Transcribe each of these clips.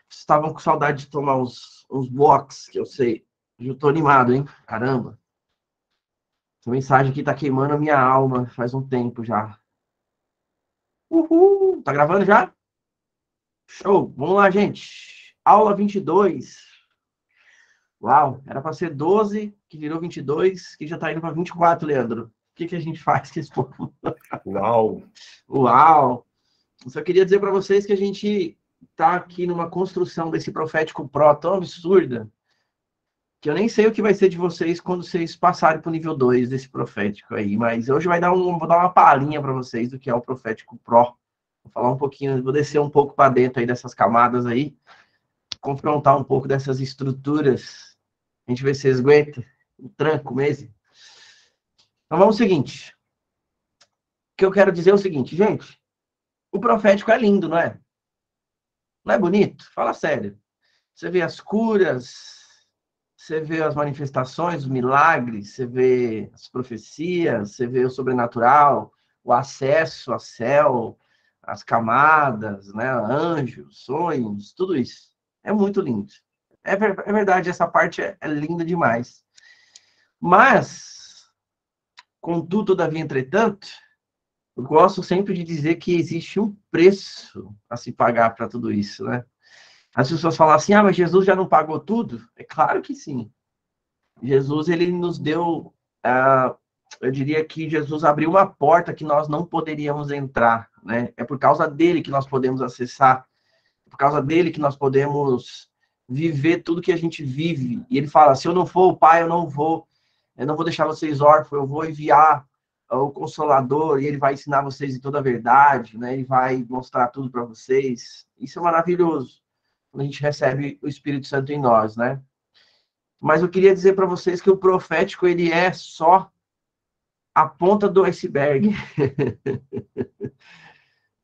Estavam com saudade de tomar uns blocos, que eu sei. Eu tô animado, hein? Caramba. Essa mensagem aqui tá queimando a minha alma faz um tempo já. Uhul! Tá gravando já? Show! Vamos lá, gente. Aula 22. Uau, era para ser 12, que virou 22, que já tá indo para 24, Leandro. O que a gente faz com esse povo? Uau! Uau! Eu só queria dizer para vocês que a gente tá aqui numa construção desse profético pró tão absurda, que eu nem sei o que vai ser de vocês quando vocês passarem para o nível 2 desse profético aí, mas hoje vou dar uma palhinha para vocês do que é o profético pró. Vou falar um pouquinho, vou descer um pouco para dentro aí dessas camadas aí, confrontar um pouco dessas estruturas. A gente vê se vocês aguentam o tranco mesmo. Então vamos ao seguinte. O que eu quero dizer é o seguinte, gente. O profético é lindo, não é? Não é bonito? Fala sério. Você vê as curas, você vê as manifestações, os milagres, você vê as profecias, você vê o sobrenatural, o acesso ao céu, as camadas, né? Anjos, sonhos, tudo isso. É muito lindo. É verdade, essa parte é linda demais. Mas, contudo, todavia, entretanto, eu gosto sempre de dizer que existe um preço a se pagar para tudo isso, né? As pessoas falam assim, mas Jesus já não pagou tudo? É claro que sim. Jesus, ele nos deu, eu diria que Jesus abriu uma porta que nós não poderíamos entrar, né? É por causa dele que nós podemos acessar, é por causa dele que nós podemos viver tudo que a gente vive. E ele fala, se eu não for o Pai, eu não vou deixar vocês órfãos, eu vou enviar o Consolador, e ele vai ensinar vocês em toda a verdade, né? Ele vai mostrar tudo para vocês. Isso é maravilhoso, quando a gente recebe o Espírito Santo em nós, né? Mas eu queria dizer para vocês que o profético, ele é só a ponta do iceberg.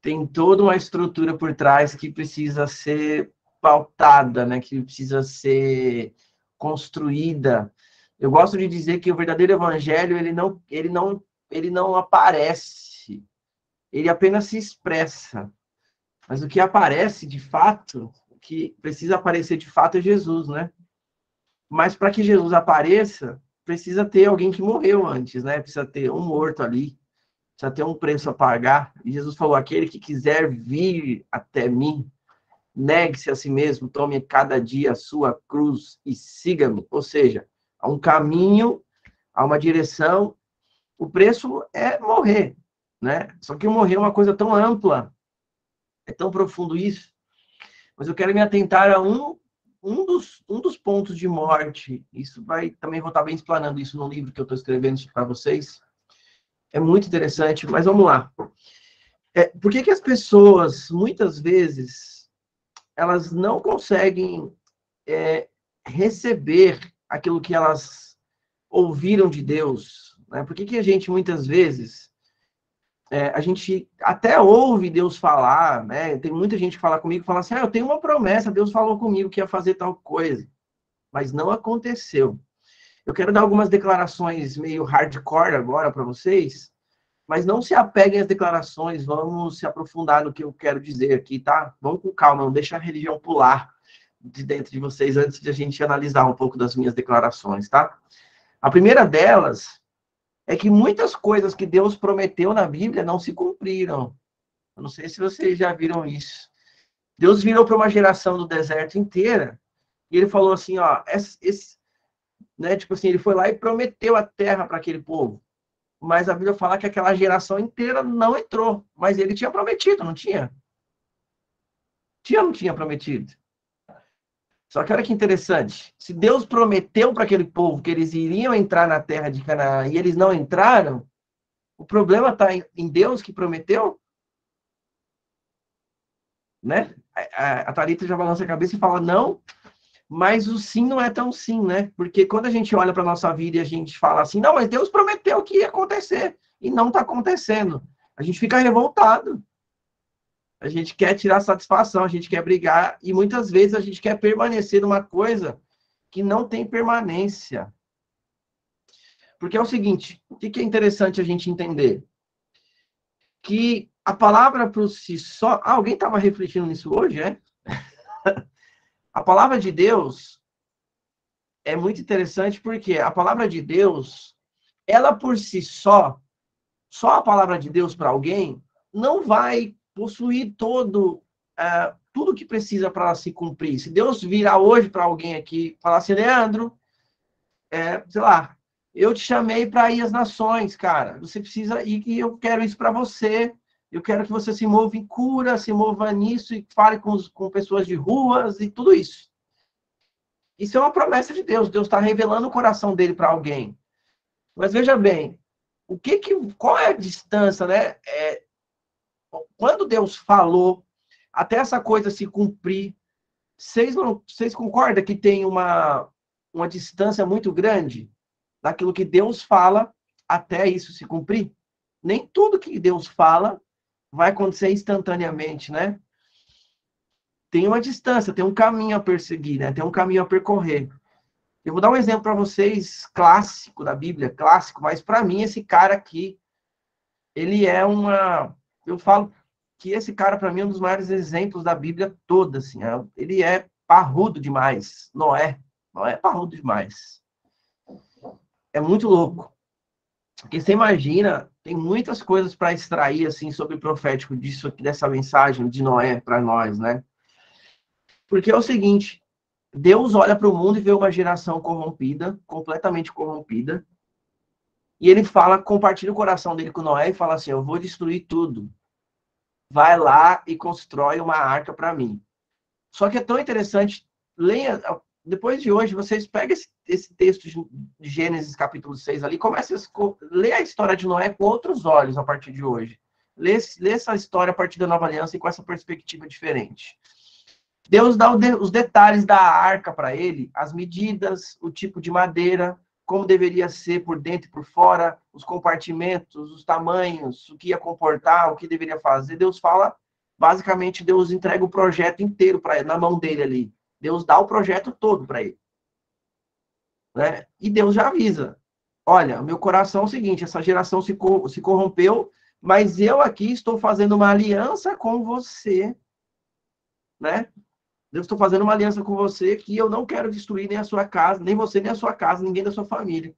Tem toda uma estrutura por trás que precisa ser pautada, né? Que precisa ser construída. Eu gosto de dizer que o verdadeiro evangelho, ele não aparece, ele apenas se expressa. Mas o que aparece de fato, o que precisa aparecer de fato é Jesus, né? Mas para que Jesus apareça, precisa ter alguém que morreu antes, né? Precisa ter um morto ali, precisa ter um preço a pagar. E Jesus falou: aquele que quiser vir até mim, negue-se a si mesmo, tome cada dia a sua cruz e siga-me. Ou seja, há um caminho, há uma direção. O preço é morrer, né? Só que morrer é uma coisa tão ampla, é tão profundo isso. Mas eu quero me atentar a um dos pontos de morte. Isso vai, também vou estar bem explanando isso no livro que eu estou escrevendo para vocês. É muito interessante, mas vamos lá. Por que as pessoas, muitas vezes, elas não conseguem receber aquilo que elas ouviram de Deus? Né? Por que a gente, muitas vezes, a gente até ouve Deus falar, né? Tem muita gente que fala comigo, fala assim, eu tenho uma promessa, Deus falou comigo que ia fazer tal coisa, mas não aconteceu. Eu quero dar algumas declarações meio hardcore agora para vocês, mas não se apeguem às declarações, vamos se aprofundar no que eu quero dizer aqui, tá? Vamos com calma, não deixa a religião pular de dentro de vocês antes de a gente analisar um pouco das minhas declarações, tá? A primeira delas é que muitas coisas que Deus prometeu na Bíblia não se cumpriram. Eu não sei se vocês já viram isso. Deus virou para uma geração do deserto inteira e ele falou assim, né, tipo assim, ele foi lá e prometeu a terra para aquele povo. Mas a Bíblia fala que aquela geração inteira não entrou. Mas ele tinha prometido, não tinha? Não tinha prometido. Só que olha que interessante. Se Deus prometeu para aquele povo que eles iriam entrar na terra de Canaã e eles não entraram, o problema está em Deus que prometeu? Né? A Thalita já balança a cabeça e fala, não, mas o sim não é tão sim, né? Porque quando a gente olha para a nossa vida e a gente fala assim, não, mas Deus prometeu que ia acontecer, e não está acontecendo. A gente fica revoltado. A gente quer tirar satisfação, a gente quer brigar, e muitas vezes a gente quer permanecer numa coisa que não tem permanência. Porque é o seguinte, o que é interessante a gente entender? Que a palavra por si só... alguém estava refletindo nisso hoje, é? A palavra de Deus é muito interessante porque a palavra de Deus, ela por si só a palavra de Deus para alguém, não vai possuir tudo que precisa para ela se cumprir. Se Deus virar hoje para alguém aqui e falar assim, Leandro, sei lá, eu te chamei para ir às nações, cara. Você precisa ir e eu quero isso para você. Eu quero que você se mova em cura, se mova nisso e fale com pessoas de ruas e tudo isso. Isso é uma promessa de Deus. Deus está revelando o coração dele para alguém. Mas veja bem, qual é a distância, né? Quando Deus falou, até essa coisa se cumprir, vocês concordam que tem uma distância muito grande daquilo que Deus fala até isso se cumprir? Nem tudo que Deus fala vai acontecer instantaneamente, né? Tem uma distância, tem um caminho a perseguir, né? Tem um caminho a percorrer. Eu vou dar um exemplo para vocês, clássico da Bíblia, clássico, mas para mim esse cara aqui, ele é eu falo que esse cara para mim é um dos maiores exemplos da Bíblia toda, assim. Ele é parrudo demais. Noé é parrudo demais. É muito louco. Porque você imagina, tem muitas coisas para extrair assim sobre o profético disso aqui, dessa mensagem de Noé para nós, né? Porque é o seguinte, Deus olha para o mundo e vê uma geração corrompida, completamente corrompida, e ele compartilha o coração dele com Noé e fala assim, eu vou destruir tudo. Vai lá e constrói uma arca para mim. Só que é tão interessante, leia, depois de hoje, vocês pegam esse texto de Gênesis capítulo 6 ali, começa a ler a história de Noé com outros olhos a partir de hoje. Lê essa história a partir da nova aliança e com essa perspectiva diferente. Deus dá os detalhes da arca para ele, as medidas, o tipo de madeira, como deveria ser por dentro e por fora, os compartimentos, os tamanhos, o que ia comportar, o que deveria fazer. Deus fala, basicamente, Deus entrega o projeto inteiro para ele, na mão dele ali. Deus dá o projeto todo para ele. Né? E Deus já avisa. Olha, meu coração é o seguinte, essa geração se corrompeu, mas eu aqui estou fazendo uma aliança com você, né? Eu estou fazendo uma aliança com você que eu não quero destruir nem a sua casa, nem você, nem a sua casa, ninguém da sua família.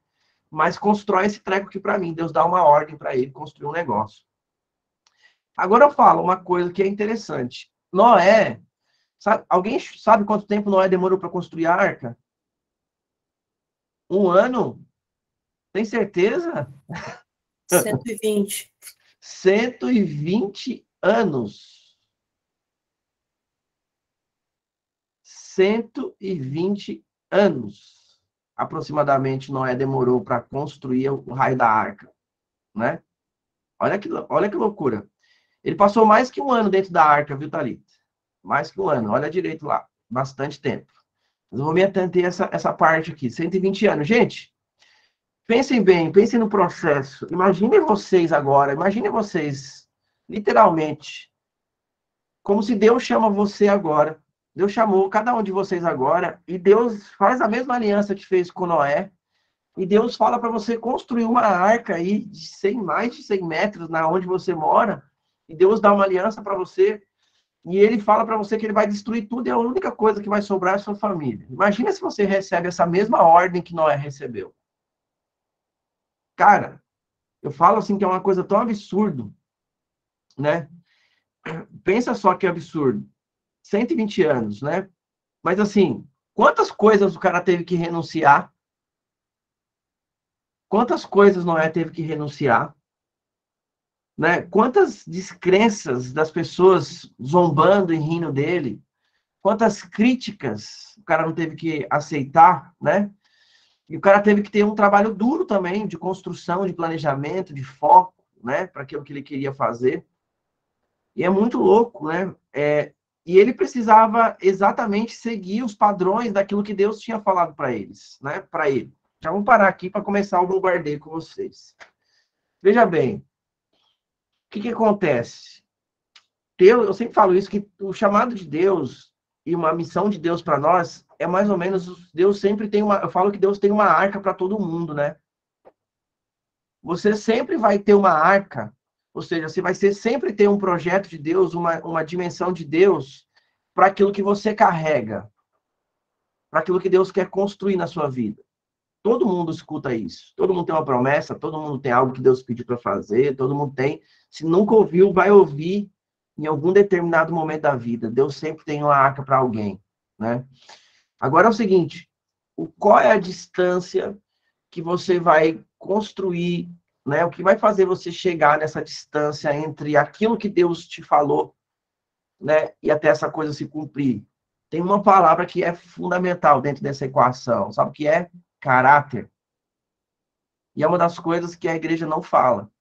Mas constrói esse treco aqui para mim. Deus dá uma ordem para ele construir um negócio. Agora eu falo uma coisa que é interessante. Noé, alguém sabe quanto tempo Noé demorou para construir a arca? 1 ano? Tem certeza? 120. 120 anos. 120 anos, aproximadamente, Noé demorou para construir o raio da arca, né? Olha que loucura. Ele passou mais que 1 ano dentro da arca, viu, Thalita? Mais que 1 ano, olha direito lá, bastante tempo. Mas eu vou me atentar essa parte aqui, 120 anos. Gente, pensem bem, pensem no processo. Imaginem vocês, literalmente, como se Deus chama você agora. Deus chamou cada um de vocês agora e Deus faz a mesma aliança que fez com Noé. E Deus fala para você construir uma arca aí de mais de 100 metros na onde você mora. E Deus dá uma aliança para você. E ele fala para você que ele vai destruir tudo e a única coisa que vai sobrar é a sua família. Imagina se você recebe essa mesma ordem que Noé recebeu. Cara, eu falo assim que é uma coisa tão absurdo, né? Pensa só que absurdo. 120 anos, né? Mas assim, quantas coisas o cara teve que renunciar? Quantas coisas Noé teve que renunciar? Né? Quantas descrenças das pessoas zombando e rindo dele? Quantas críticas o cara não teve que aceitar, né? E o cara teve que ter um trabalho duro também, de construção, de planejamento, de foco, né? Para aquilo que ele queria fazer. E é muito louco, né? E ele precisava exatamente seguir os padrões daquilo que Deus tinha falado para eles, né? Para ele. Já vamos parar aqui para começar o bombardeio com vocês. Veja bem, o que acontece? Eu sempre falo isso, que o chamado de Deus e uma missão de Deus para nós é mais ou menos, Deus sempre tem eu falo que Deus tem uma arca para todo mundo, né? Você sempre vai ter uma arca, ou seja, você vai sempre ter um projeto de Deus, uma dimensão de Deus para aquilo que você carrega, para aquilo que Deus quer construir na sua vida. Todo mundo escuta isso. Todo mundo tem uma promessa, todo mundo tem algo que Deus pediu para fazer, todo mundo tem. Se nunca ouviu, vai ouvir em algum determinado momento da vida. Deus sempre tem uma arca para alguém, né? Agora é o seguinte, qual é a distância que você vai construir, né? O que vai fazer você chegar nessa distância entre aquilo que Deus te falou, né, e até essa coisa se cumprir? Tem uma palavra que é fundamental dentro dessa equação, sabe o que é? Caráter. E é uma das coisas que a igreja não fala.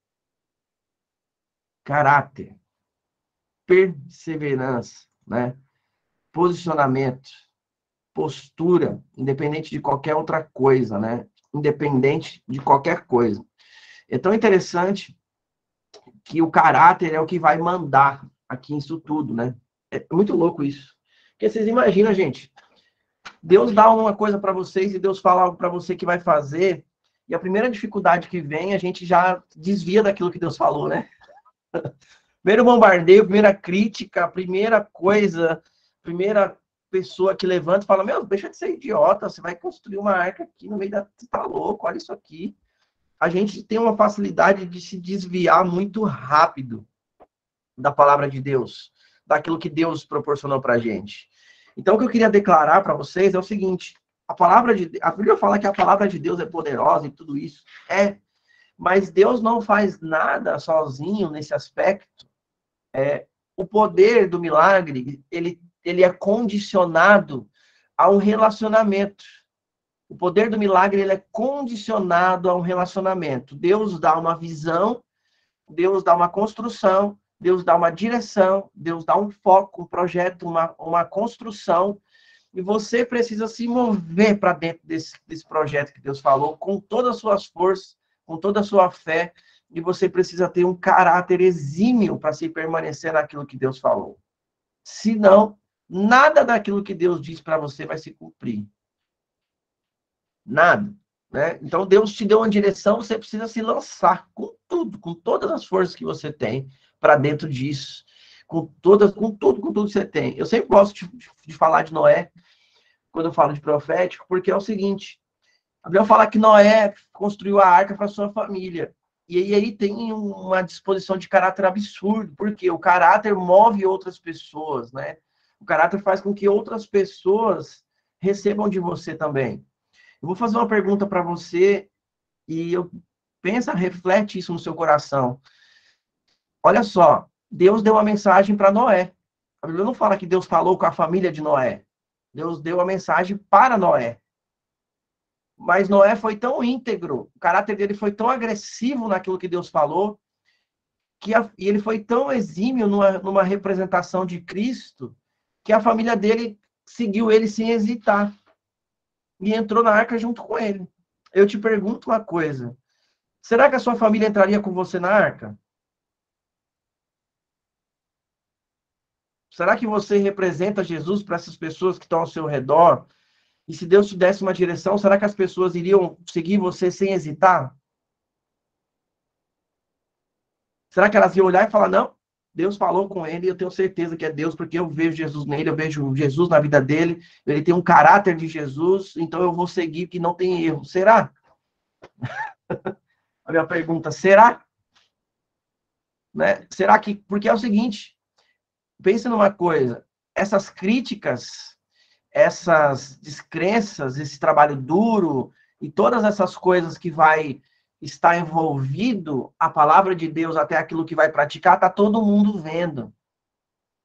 Caráter, perseverança, né? Posicionamento, postura, independente de qualquer outra coisa, né? Independente de qualquer coisa. É tão interessante que o caráter é o que vai mandar aqui nisso tudo, né? É muito louco isso. Porque vocês imaginam, gente, Deus dá uma coisa para vocês e Deus fala algo para você que vai fazer, e a primeira dificuldade que vem, a gente já desvia daquilo que Deus falou, né? Primeiro bombardeio, primeira crítica, primeira coisa, primeira pessoa que levanta e fala, meu, deixa de ser idiota, você vai construir uma arca aqui no meio da... Você tá louco, olha isso aqui. A gente tem uma facilidade de se desviar muito rápido da palavra de Deus, daquilo que Deus proporcionou pra gente. Então, o que eu queria declarar para vocês é o seguinte, a Bíblia fala que a palavra de Deus é poderosa e tudo isso, mas Deus não faz nada sozinho nesse aspecto. O poder do milagre, ele é condicionado a um relacionamento. O poder do milagre, ele é condicionado a um relacionamento. Deus dá uma visão, Deus dá uma construção, Deus dá uma direção, Deus dá um foco, um projeto, uma construção, e você precisa se mover para dentro desse projeto que Deus falou, com todas as suas forças, com toda a sua fé, e você precisa ter um caráter exímio para se permanecer naquilo que Deus falou. Senão, nada daquilo que Deus diz para você vai se cumprir. Nada. Né? Então, Deus te deu uma direção, você precisa se lançar com tudo, com todas as forças que você tem para dentro disso. Com tudo que você tem. Eu sempre gosto de falar de Noé, quando eu falo de profético, porque é o seguinte, a Bíblia fala que Noé construiu a arca para sua família. E aí tem uma disposição de caráter absurdo, porque o caráter move outras pessoas, né? O caráter faz com que outras pessoas recebam de você também. Eu vou fazer uma pergunta para você e reflete isso no seu coração. Olha só, Deus deu uma mensagem para Noé. A Bíblia não fala que Deus falou com a família de Noé. Deus deu a mensagem para Noé. Mas Noé foi tão íntegro, o caráter dele foi tão agressivo naquilo que Deus falou, e ele foi tão exímio numa representação de Cristo, que a família dele seguiu ele sem hesitar. E entrou na arca junto com ele. Eu te pergunto uma coisa. Será que a sua família entraria com você na arca? Será que você representa Jesus para essas pessoas que estão ao seu redor? E se Deus te desse uma direção, será que as pessoas iriam seguir você sem hesitar? Será que elas iam olhar e falar, não, Deus falou com ele, eu tenho certeza que é Deus, porque eu vejo Jesus nele, eu vejo Jesus na vida dele, ele tem um caráter de Jesus, então eu vou seguir que não tem erro. Será? A minha pergunta, será? Né? Será que... Porque é o seguinte, pensa numa coisa, essas críticas, essas descrenças, esse trabalho duro e todas essas coisas que vai estar envolvido a palavra de Deus até aquilo que vai praticar, tá todo mundo vendo.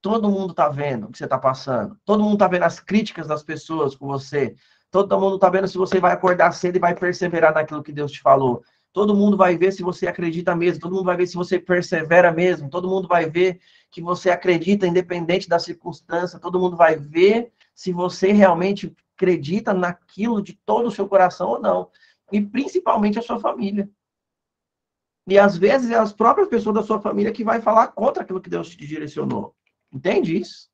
Todo mundo tá vendo o que você tá passando. Todo mundo tá vendo as críticas das pessoas com você. Todo mundo tá vendo se você vai acordar cedo e vai perseverar naquilo que Deus te falou. Todo mundo vai ver se você acredita mesmo. Todo mundo vai ver se você persevera mesmo. Todo mundo vai ver que você acredita independente da circunstância. Todo mundo vai ver se você realmente acredita naquilo de todo o seu coração ou não. E principalmente a sua família. E às vezes é as próprias pessoas da sua família que vai falar contra aquilo que Deus te direcionou. Entende isso?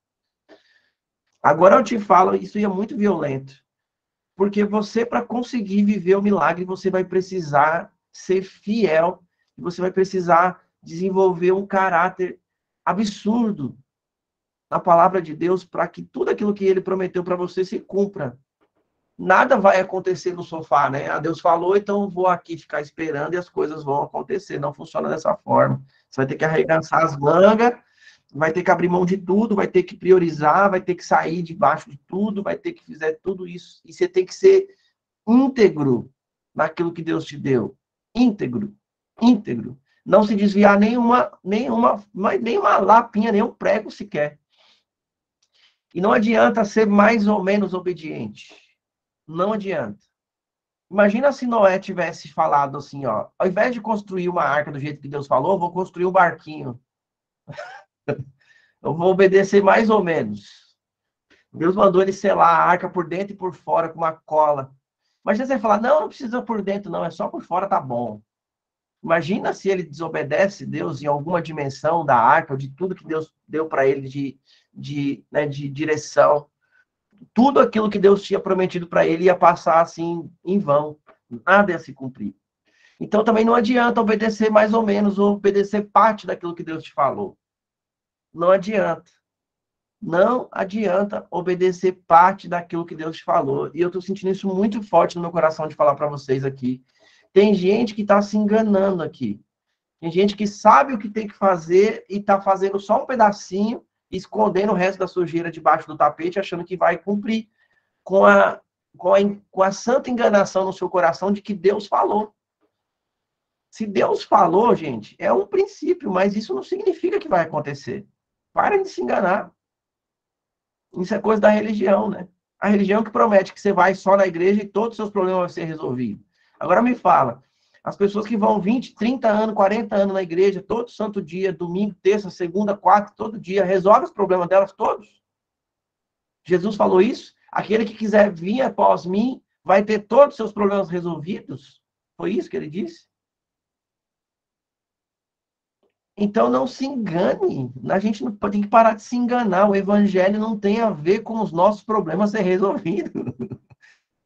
Agora eu te falo, isso é muito violento. Porque você, para conseguir viver o milagre, você vai precisar ser fiel. Você vai precisar desenvolver um caráter absurdo. na palavra de Deus para que tudo aquilo que ele prometeu para você se cumpra. Nada vai acontecer no sofá, né? Ah, Deus falou, então vou aqui ficar esperando e as coisas vão acontecer. Não funciona dessa forma. Você vai ter que arregaçar as mangas, vai ter que abrir mão de tudo, vai ter que priorizar, vai ter que sair debaixo de tudo, vai ter que fazer tudo isso. E você tem que ser íntegro naquilo que Deus te deu. Íntegro. Íntegro. Não se desviar nenhuma lapinha, nenhum prego sequer. E não adianta ser mais ou menos obediente. Não adianta. Imagina se Noé tivesse falado assim, ó, ao invés de construir uma arca do jeito que Deus falou, eu vou construir um barquinho. Eu vou obedecer mais ou menos. Deus mandou ele selar a arca por dentro e por fora com uma cola. Imagina você falar, não precisa por dentro, não, é só por fora, tá bom. Imagina se ele desobedece Deus em alguma dimensão da arca, ou de tudo que Deus deu para ele de direção. Tudo aquilo que Deus tinha prometido para ele ia passar assim em vão. Nada ia se cumprir. Então também não adianta obedecer mais ou menos, ou obedecer parte daquilo que Deus te falou. Não adianta. Não adianta obedecer parte daquilo que Deus te falou. E eu estou sentindo isso muito forte no meu coração de falar para vocês aqui. Tem gente que está se enganando aqui. Tem gente que sabe o que tem que fazer e está fazendo só um pedacinho, escondendo o resto da sujeira debaixo do tapete, achando que vai cumprir com a santa enganação no seu coração de que Deus falou. Se Deus falou, gente, é um princípio, mas isso não significa que vai acontecer. Para de se enganar. Isso é coisa da religião, né? A religião que promete que você vai só na igreja e todos os seus problemas vão ser resolvidos. Agora me fala, as pessoas que vão 20, 30 anos, 40 anos na igreja, todo santo dia, domingo, terça, segunda, quarta, todo dia, resolve os problemas delas todos? Jesus falou isso? Aquele que quiser vir após mim vai ter todos os seus problemas resolvidos? Foi isso que ele disse? Então não se engane. A gente não tem que parar de se enganar. O evangelho não tem a ver com os nossos problemas ser resolvidos.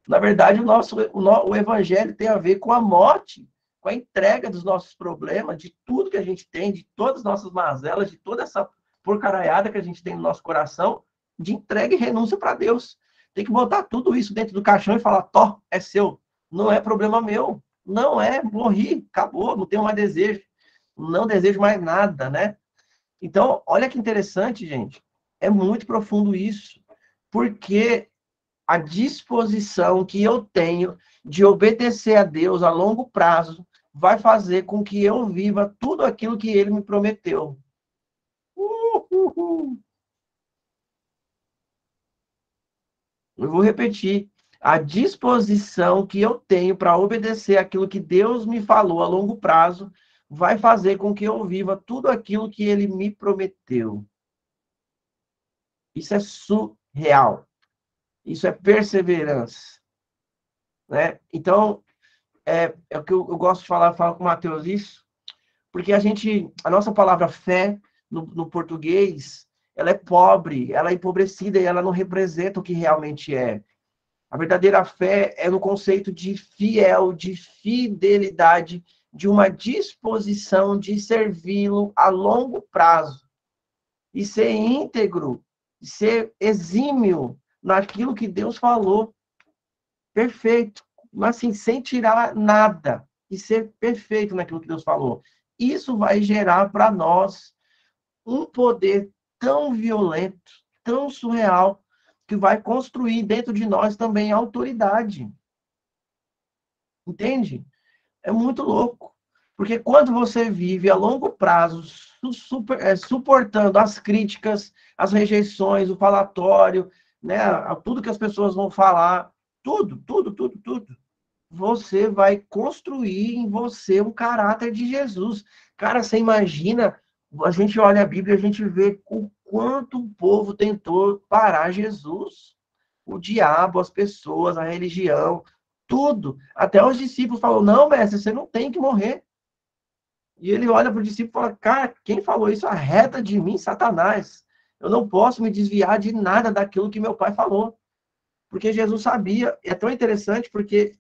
Na verdade, o evangelho tem a ver com a morte, com a entrega dos nossos problemas, de tudo que a gente tem, de todas as nossas mazelas, de toda essa porcaraiada que a gente tem no nosso coração, de entrega e renúncia para Deus. Tem que botar tudo isso dentro do caixão e falar, Tó, é seu. Não é problema meu. Não é, morri, acabou, não tenho mais desejo. Não desejo mais nada, né? Então, olha que interessante, gente. É muito profundo isso. Porque a disposição que eu tenho de obedecer a Deus a longo prazo vai fazer com que eu viva tudo aquilo que ele me prometeu. Eu vou repetir. A disposição que eu tenho para obedecer aquilo que Deus me falou a longo prazo vai fazer com que eu viva tudo aquilo que ele me prometeu. Isso é surreal. Isso é perseverança. Né? Então, é o que eu gosto de falar, falo com o Mateus isso, porque a nossa palavra fé, no português, ela é pobre, ela é empobrecida e ela não representa o que realmente é. A verdadeira fé é no conceito de fiel, de fidelidade, de uma disposição de servi-lo a longo prazo. E ser íntegro, ser exímio naquilo que Deus falou. Perfeito. Mas assim, sem tirar nada. E ser perfeito naquilo que Deus falou. Isso vai gerar para nós um poder tão violento, tão surreal, que vai construir dentro de nós também autoridade. Entende? É muito louco. Porque quando você vive a longo prazo, suportando as críticas, as rejeições, o falatório, né, tudo que as pessoas vão falar, tudo, você vai construir em você um caráter de Jesus. Cara, você imagina, a gente olha a Bíblia e a gente vê o quanto o povo tentou parar Jesus. O diabo, as pessoas, a religião, tudo. Até os discípulos falam, não, mestre, você não tem que morrer. E ele olha para o discípulo e fala, cara, quem falou isso? Arreta de mim, Satanás. Eu não posso me desviar de nada daquilo que meu pai falou. Porque Jesus sabia. É tão interessante porque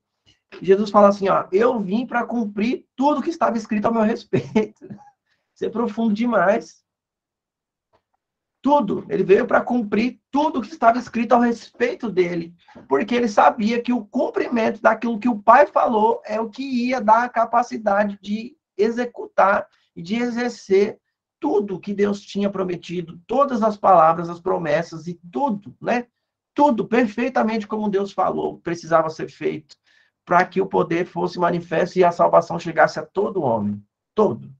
Jesus fala assim, ó, eu vim para cumprir tudo que estava escrito ao meu respeito. Isso é profundo demais. Tudo. Ele veio para cumprir tudo que estava escrito ao respeito dele, porque ele sabia que o cumprimento daquilo que o Pai falou é o que ia dar a capacidade de executar e de exercer tudo que Deus tinha prometido, todas as palavras, as promessas e tudo, né? Tudo perfeitamente como Deus falou, precisava ser feito para que o poder fosse manifesto e a salvação chegasse a todo homem, todo.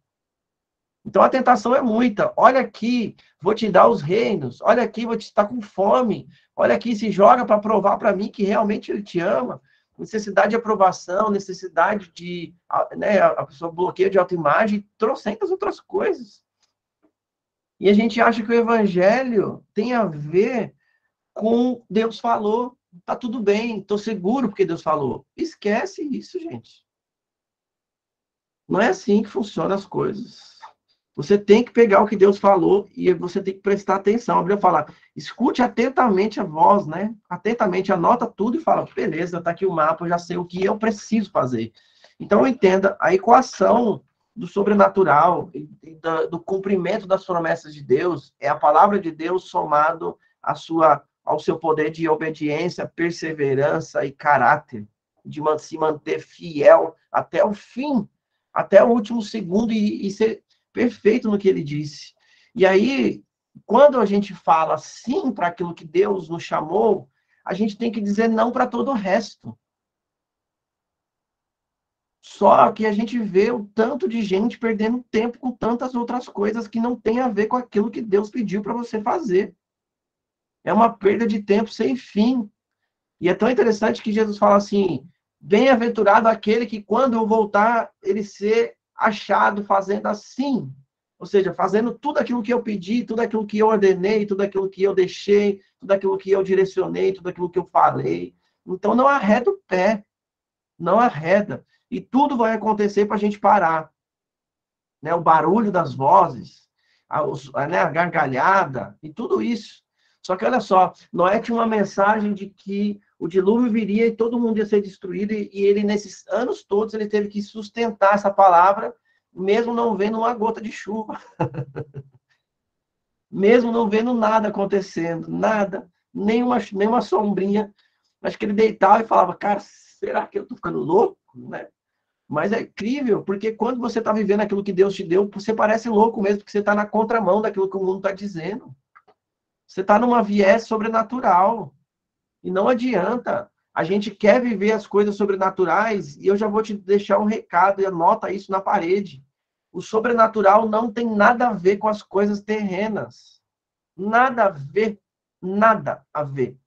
Então a tentação é muita. Olha aqui, vou te dar os reinos. Olha aqui, vou te estar com fome. Olha aqui, se joga para provar para mim que realmente ele te ama. Necessidade de aprovação, necessidade de, né, a pessoa bloqueio de autoimagem, trocentas outras coisas. E a gente acha que o evangelho tem a ver com Deus falou, tá tudo bem, estou seguro porque Deus falou. Esquece isso, gente. Não é assim que funcionam as coisas. Você tem que pegar o que Deus falou e você tem que prestar atenção. A Bíblia fala, escute atentamente a voz, né? Atentamente, anota tudo e fala, beleza, tá aqui o mapa, eu já sei o que eu preciso fazer. Então, entenda, a equação do sobrenatural e do cumprimento das promessas de Deus é a palavra de Deus somado ao seu poder de obediência, perseverança e caráter, de se manter fiel até o fim, até o último segundo e ser perfeito no que ele disse. E aí, quando a gente fala sim para aquilo que Deus nos chamou, a gente tem que dizer não para todo o resto. Só que a gente vê o tanto de gente perdendo tempo com tantas outras coisas que não tem a ver com aquilo que Deus pediu para você fazer. É uma perda de tempo sem fim. E é tão interessante que Jesus fala assim, bem-aventurado aquele que quando eu voltar, ele ser achado fazendo assim. Ou seja, fazendo tudo aquilo que eu pedi, tudo aquilo que eu ordenei, tudo aquilo que eu deixei, tudo aquilo que eu direcionei, tudo aquilo que eu falei. Então, não arreda o pé. Não arreda. E tudo vai acontecer para a gente parar. Né? O barulho das vozes, a gargalhada e tudo isso. Só que olha só, Noé tinha uma mensagem de que o dilúvio viria e todo mundo ia ser destruído, e ele, nesses anos todos, ele teve que sustentar essa palavra, mesmo não vendo uma gota de chuva. Mesmo não vendo nada acontecendo, nada, nenhuma sombrinha. Acho que ele deitava e falava, cara, será que eu estou ficando louco? Né? Mas é incrível, porque quando você está vivendo aquilo que Deus te deu, você parece louco mesmo, porque você está na contramão daquilo que o mundo está dizendo. Você está numa viés sobrenatural. E não adianta. A gente quer viver as coisas sobrenaturais, e eu já vou te deixar um recado, e anota isso na parede. O sobrenatural não tem nada a ver com as coisas terrenas. Nada a ver. Nada a ver.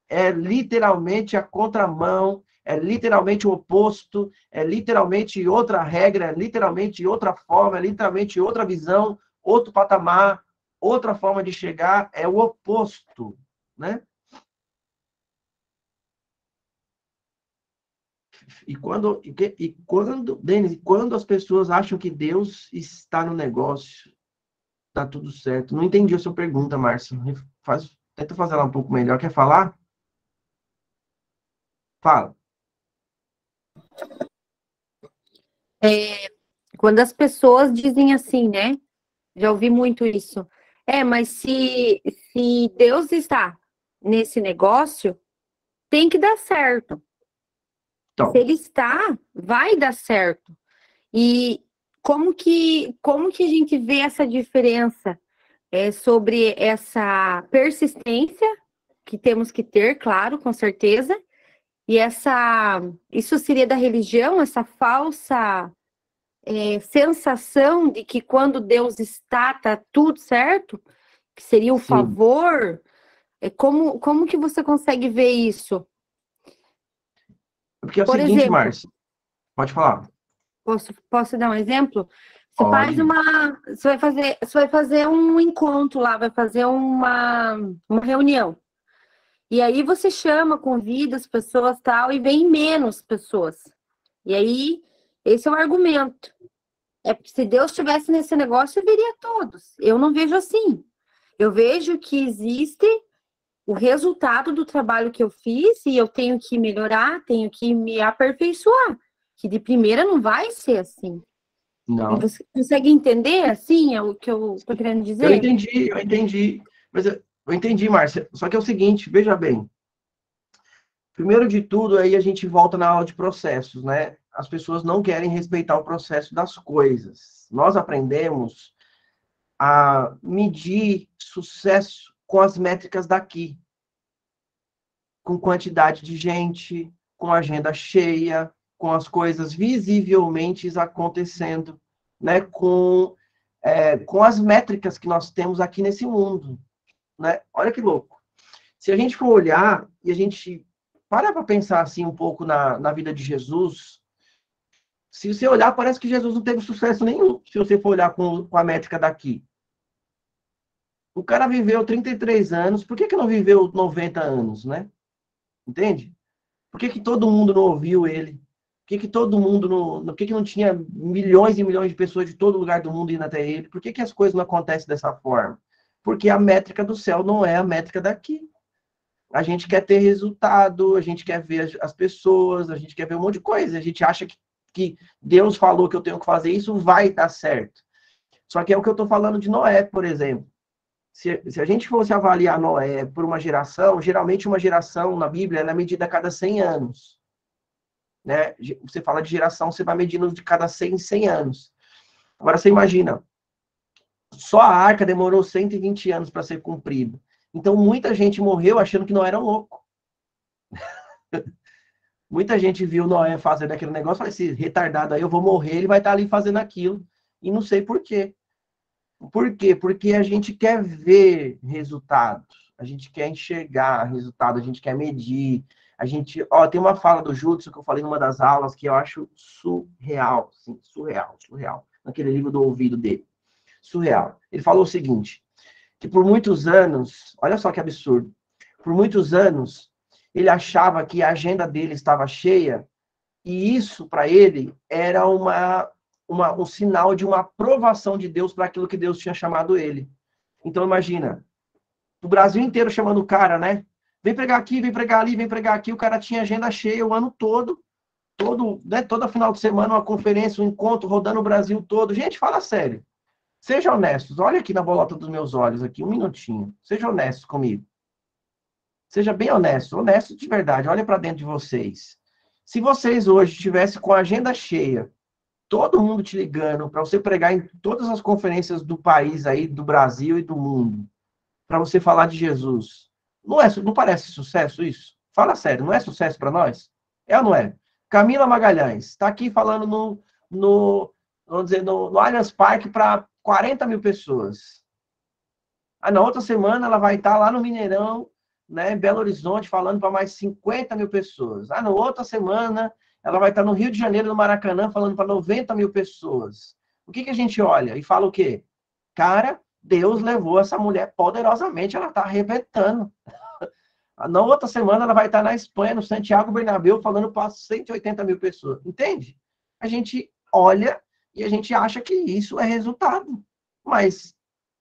É literalmente a contramão, é literalmente o oposto, é literalmente outra regra, é literalmente outra forma, é literalmente outra visão, outro patamar, outra forma de chegar, é o oposto, né? Denis, quando as pessoas acham que Deus está no negócio, tá tudo certo. Não entendi a sua pergunta, Márcio. Tenta fazer ela um pouco melhor. Quer falar? Fala. Quando as pessoas dizem assim, né? Já ouvi muito isso. Mas se Deus está nesse negócio, tem que dar certo. Então, Se ele está, vai dar certo. E como que a gente vê essa diferença sobre essa persistência que temos que ter, claro, com certeza, e isso seria da religião, essa falsa sensação de que quando Deus está, tá tudo certo, que seria o favor. Como que você consegue ver isso? Porque é o Por seguinte, exemplo, Márcio, pode falar. Posso dar um exemplo? Você Pode. você vai fazer um encontro lá, vai fazer uma reunião. E aí você convida as pessoas tal, e vem menos pessoas. E aí, esse é o argumento. É porque se Deus estivesse nesse negócio, eu veria todos. Eu não vejo assim. Eu vejo que existe o resultado do trabalho que eu fiz e eu tenho que melhorar, tenho que me aperfeiçoar. Que de primeira não vai ser assim. Não. Você consegue entender, assim, o que eu estou querendo dizer? Eu entendi. Mas eu entendi, Márcia. Só que é o seguinte, veja bem. Primeiro de tudo, aí a gente volta na aula de processos, né? As pessoas não querem respeitar o processo das coisas. Nós aprendemos a medir sucesso com as métricas daqui, com quantidade de gente, com agenda cheia, com as coisas visivelmente acontecendo, né? Com as métricas que nós temos aqui nesse mundo, né? Olha que louco. Se a gente for olhar e a gente para pensar assim um pouco na vida de Jesus, se você olhar, parece que Jesus não teve sucesso nenhum, se você for olhar com a métrica daqui. O cara viveu 33 anos, por que não viveu 90 anos, né? Entende? Por que todo mundo não ouviu ele? Por que todo mundo não... Por que não tinha milhões e milhões de pessoas de todo lugar do mundo indo até ele? Por que as coisas não acontecem dessa forma? Porque a métrica do céu não é a métrica daqui. A gente quer ter resultado, a gente quer ver as pessoas, a gente quer ver um monte de coisa. A gente acha que Deus falou que eu tenho que fazer isso, vai dar certo. Só que é o que eu estou falando de Noé, por exemplo. Se a gente fosse avaliar Noé por uma geração, geralmente uma geração na Bíblia ela é medida a cada 100 anos. Né? Você fala de geração, você vai medindo de cada 100 em 100 anos. Agora você imagina, só a arca demorou 120 anos para ser cumprida. Então muita gente morreu achando que Noé era louco. Muita gente viu Noé fazendo aquele negócio, falou, esse retardado aí, eu vou morrer, ele vai estar ali fazendo aquilo. E não sei por quê. Por quê? Porque a gente quer ver resultados, a gente quer enxergar resultado, a gente quer medir, a gente... tem uma fala do Judson que eu falei numa das aulas que eu acho surreal, sim, surreal, naquele livro do ouvido dele. Surreal. Ele falou o seguinte, que por muitos anos, olha só que absurdo, por muitos anos, ele achava que a agenda dele estava cheia, e isso, para ele, era um sinal de uma aprovação de Deus para aquilo que Deus tinha chamado ele. Então, imagina, o Brasil inteiro chamando o cara, né? Vem pregar aqui, vem pregar ali, vem pregar aqui. O cara tinha agenda cheia o ano todo, todo final de semana, uma conferência, um encontro, rodando o Brasil todo. Gente, fala sério. Sejam honestos. Olha aqui na bolota dos meus olhos, aqui, um minutinho. Seja honesto comigo. Seja bem honesto de verdade. Olha para dentro de vocês. Se vocês hoje estivessem com a agenda cheia, todo mundo te ligando para você pregar em todas as conferências do país aí, do Brasil e do mundo, para você falar de Jesus. Não parece sucesso isso? Fala sério, não é sucesso para nós? É ou não é? Camila Magalhães está aqui falando vamos dizer, no Allianz Parque para 40 mil pessoas. Na outra semana ela vai estar lá no Mineirão, né, em Belo Horizonte, falando para mais 50 mil pessoas. Na outra semana ela vai estar no Rio de Janeiro, no Maracanã, falando para 90 mil pessoas. O que a gente olha e fala o quê? Cara, Deus levou essa mulher poderosamente, ela está arrebentando. Na outra semana ela vai estar na Espanha, no Santiago Bernabéu, falando para 180 mil pessoas. Entende? A gente olha e a gente acha que isso é resultado. Mas,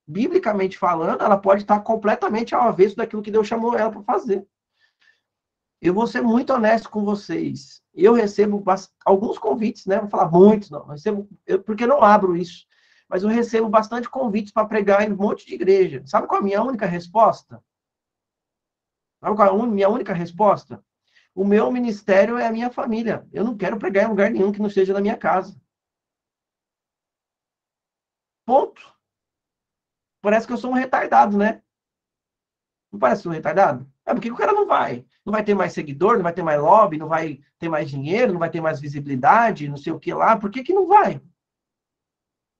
biblicamente falando, ela pode estar completamente ao avesso daquilo que Deus chamou ela para fazer. Eu vou ser muito honesto com vocês. Eu recebo alguns convites, né? Vou falar muitos, não. Porque eu não abro isso. Mas eu recebo bastante convites para pregar em um monte de igreja. Sabe qual é a minha única resposta? Sabe qual é a minha única resposta? O meu ministério é a minha família. Eu não quero pregar em lugar nenhum que não seja na minha casa. Ponto. Parece que eu sou um retardado, né? Não parece que eu sou um retardado? Por que o cara não vai? Não vai ter mais seguidor, não vai ter mais lobby, não vai ter mais dinheiro, não vai ter mais visibilidade, não sei o que lá. Por que não vai?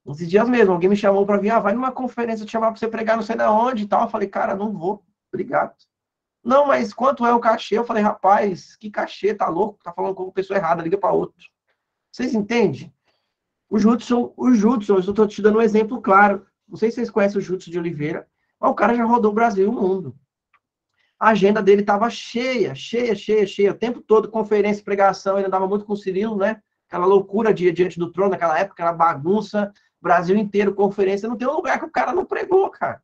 Esses dias mesmo, alguém me chamou para vir, vai numa conferência, te chamar para você pregar não sei de onde e tal. Eu falei, cara, não vou, obrigado. Não, mas quanto é o cachê? Eu falei, rapaz, que cachê, tá louco? Tá falando com a pessoa errada, liga para outro. Vocês entendem? O Judson, eu estou te dando um exemplo claro. Não sei se vocês conhecem o Judson de Oliveira, mas o cara já rodou o Brasil e o mundo. A agenda dele estava cheia. O tempo todo, conferência, pregação, ele andava muito com o Cirilo, né? Aquela loucura diante do trono, naquela época, aquela bagunça, Brasil inteiro, conferência. Não tem um lugar que o cara não pregou, cara.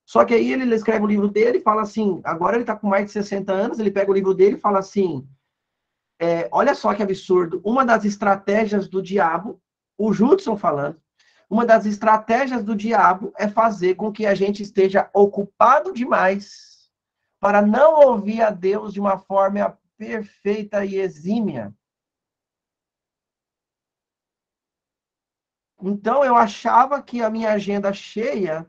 Só que aí ele escreve o livro dele e fala assim, agora ele está com mais de 60 anos, ele pega o livro dele e fala assim, olha só que absurdo, uma das estratégias do diabo, o Judson falando, Uma das estratégias do diabo é fazer com que a gente esteja ocupado demais para não ouvir a Deus de uma forma perfeita e exímia. Então, eu achava que a minha agenda cheia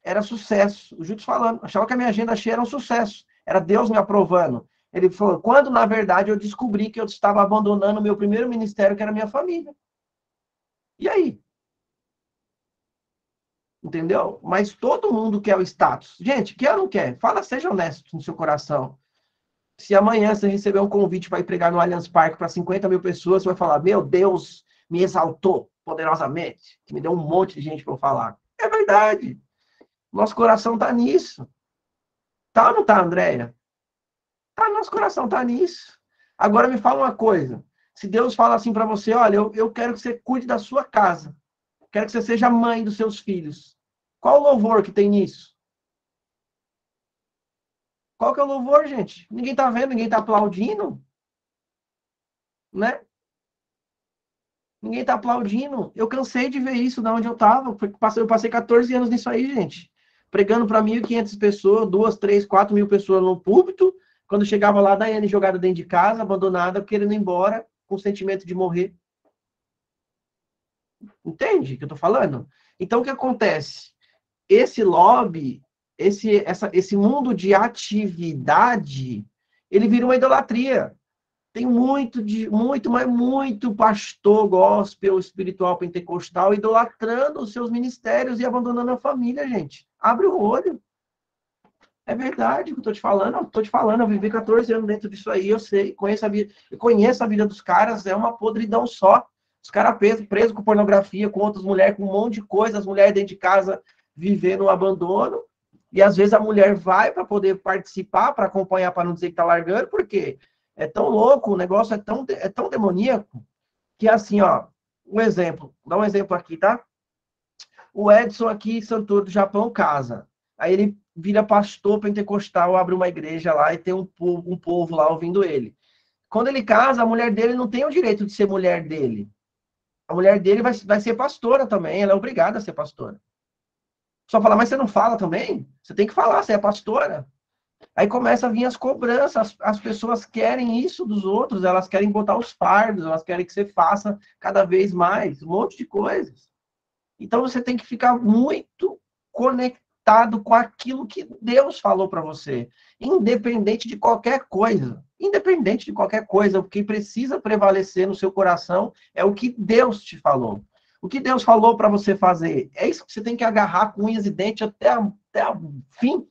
era sucesso. O Júlio falando, achava que a minha agenda cheia era um sucesso. Era Deus me aprovando. Ele falou, quando, na verdade, eu descobri que eu estava abandonando o meu primeiro ministério, que era a minha família. E aí? Entendeu? Mas todo mundo quer o status. Gente, quer ou não quer? Fala, seja honesto no seu coração. Se amanhã você receber um convite para ir pregar no Allianz Parque para 50 mil pessoas, você vai falar, meu Deus, me exaltou poderosamente, que me deu um monte de gente para eu falar. É verdade. Nosso coração está nisso. Tá ou não tá, Andréia? Tá, nosso coração tá nisso. Agora me fala uma coisa. Se Deus fala assim para você, olha, eu quero que você cuide da sua casa. Quero que você seja mãe dos seus filhos. Qual o louvor que tem nisso? Qual que é o louvor, gente? Ninguém tá vendo, ninguém tá aplaudindo, né? Ninguém tá aplaudindo. Eu cansei de ver isso da onde eu tava. Eu passei 14 anos nisso aí, gente. Pregando para 1.500 pessoas, 2, 3, 4 mil pessoas no púlpito. Quando chegava lá, Daiane jogada dentro de casa, abandonada, querendo ir embora, com o sentimento de morrer. Entende o que eu tô falando? Então, o que acontece? Esse lobby, esse mundo de atividade, ele vira uma idolatria. Tem mas muito pastor gospel, espiritual, pentecostal, idolatrando os seus ministérios e abandonando a família, gente. Abre o olho. É verdade o que eu tô te falando, eu vivi 14 anos dentro disso aí, eu sei, conheço a vida dos caras, é uma podridão só. Os caras presos com pornografia, com outras mulheres, com um monte de coisa, as mulheres dentro de casa vivendo o abandono, e às vezes a mulher vai para poder participar, para acompanhar, para não dizer que tá largando, porque é tão louco, o negócio é tão demoníaco, que assim, ó, dá um exemplo aqui, tá? O Edson aqui, Santoro do Japão, casa. Aí ele vira pastor pentecostal, abre uma igreja lá e tem um povo lá ouvindo ele. Quando ele casa, a mulher dele não tem o direito de ser mulher dele. A mulher dele vai ser pastora também, ela é obrigada a ser pastora. Só fala, mas você não fala também? Você tem que falar, você é pastora. Aí começa a vir as cobranças, as pessoas querem isso dos outros, elas querem botar os fardos, elas querem que você faça cada vez mais, um monte de coisas. Então você tem que ficar muito conectado com aquilo que Deus falou para você, independente de qualquer coisa. Independente de qualquer coisa, o que precisa prevalecer no seu coração é o que Deus te falou. O que Deus falou para você fazer, é isso que você tem que agarrar com unhas e dentes até o fim.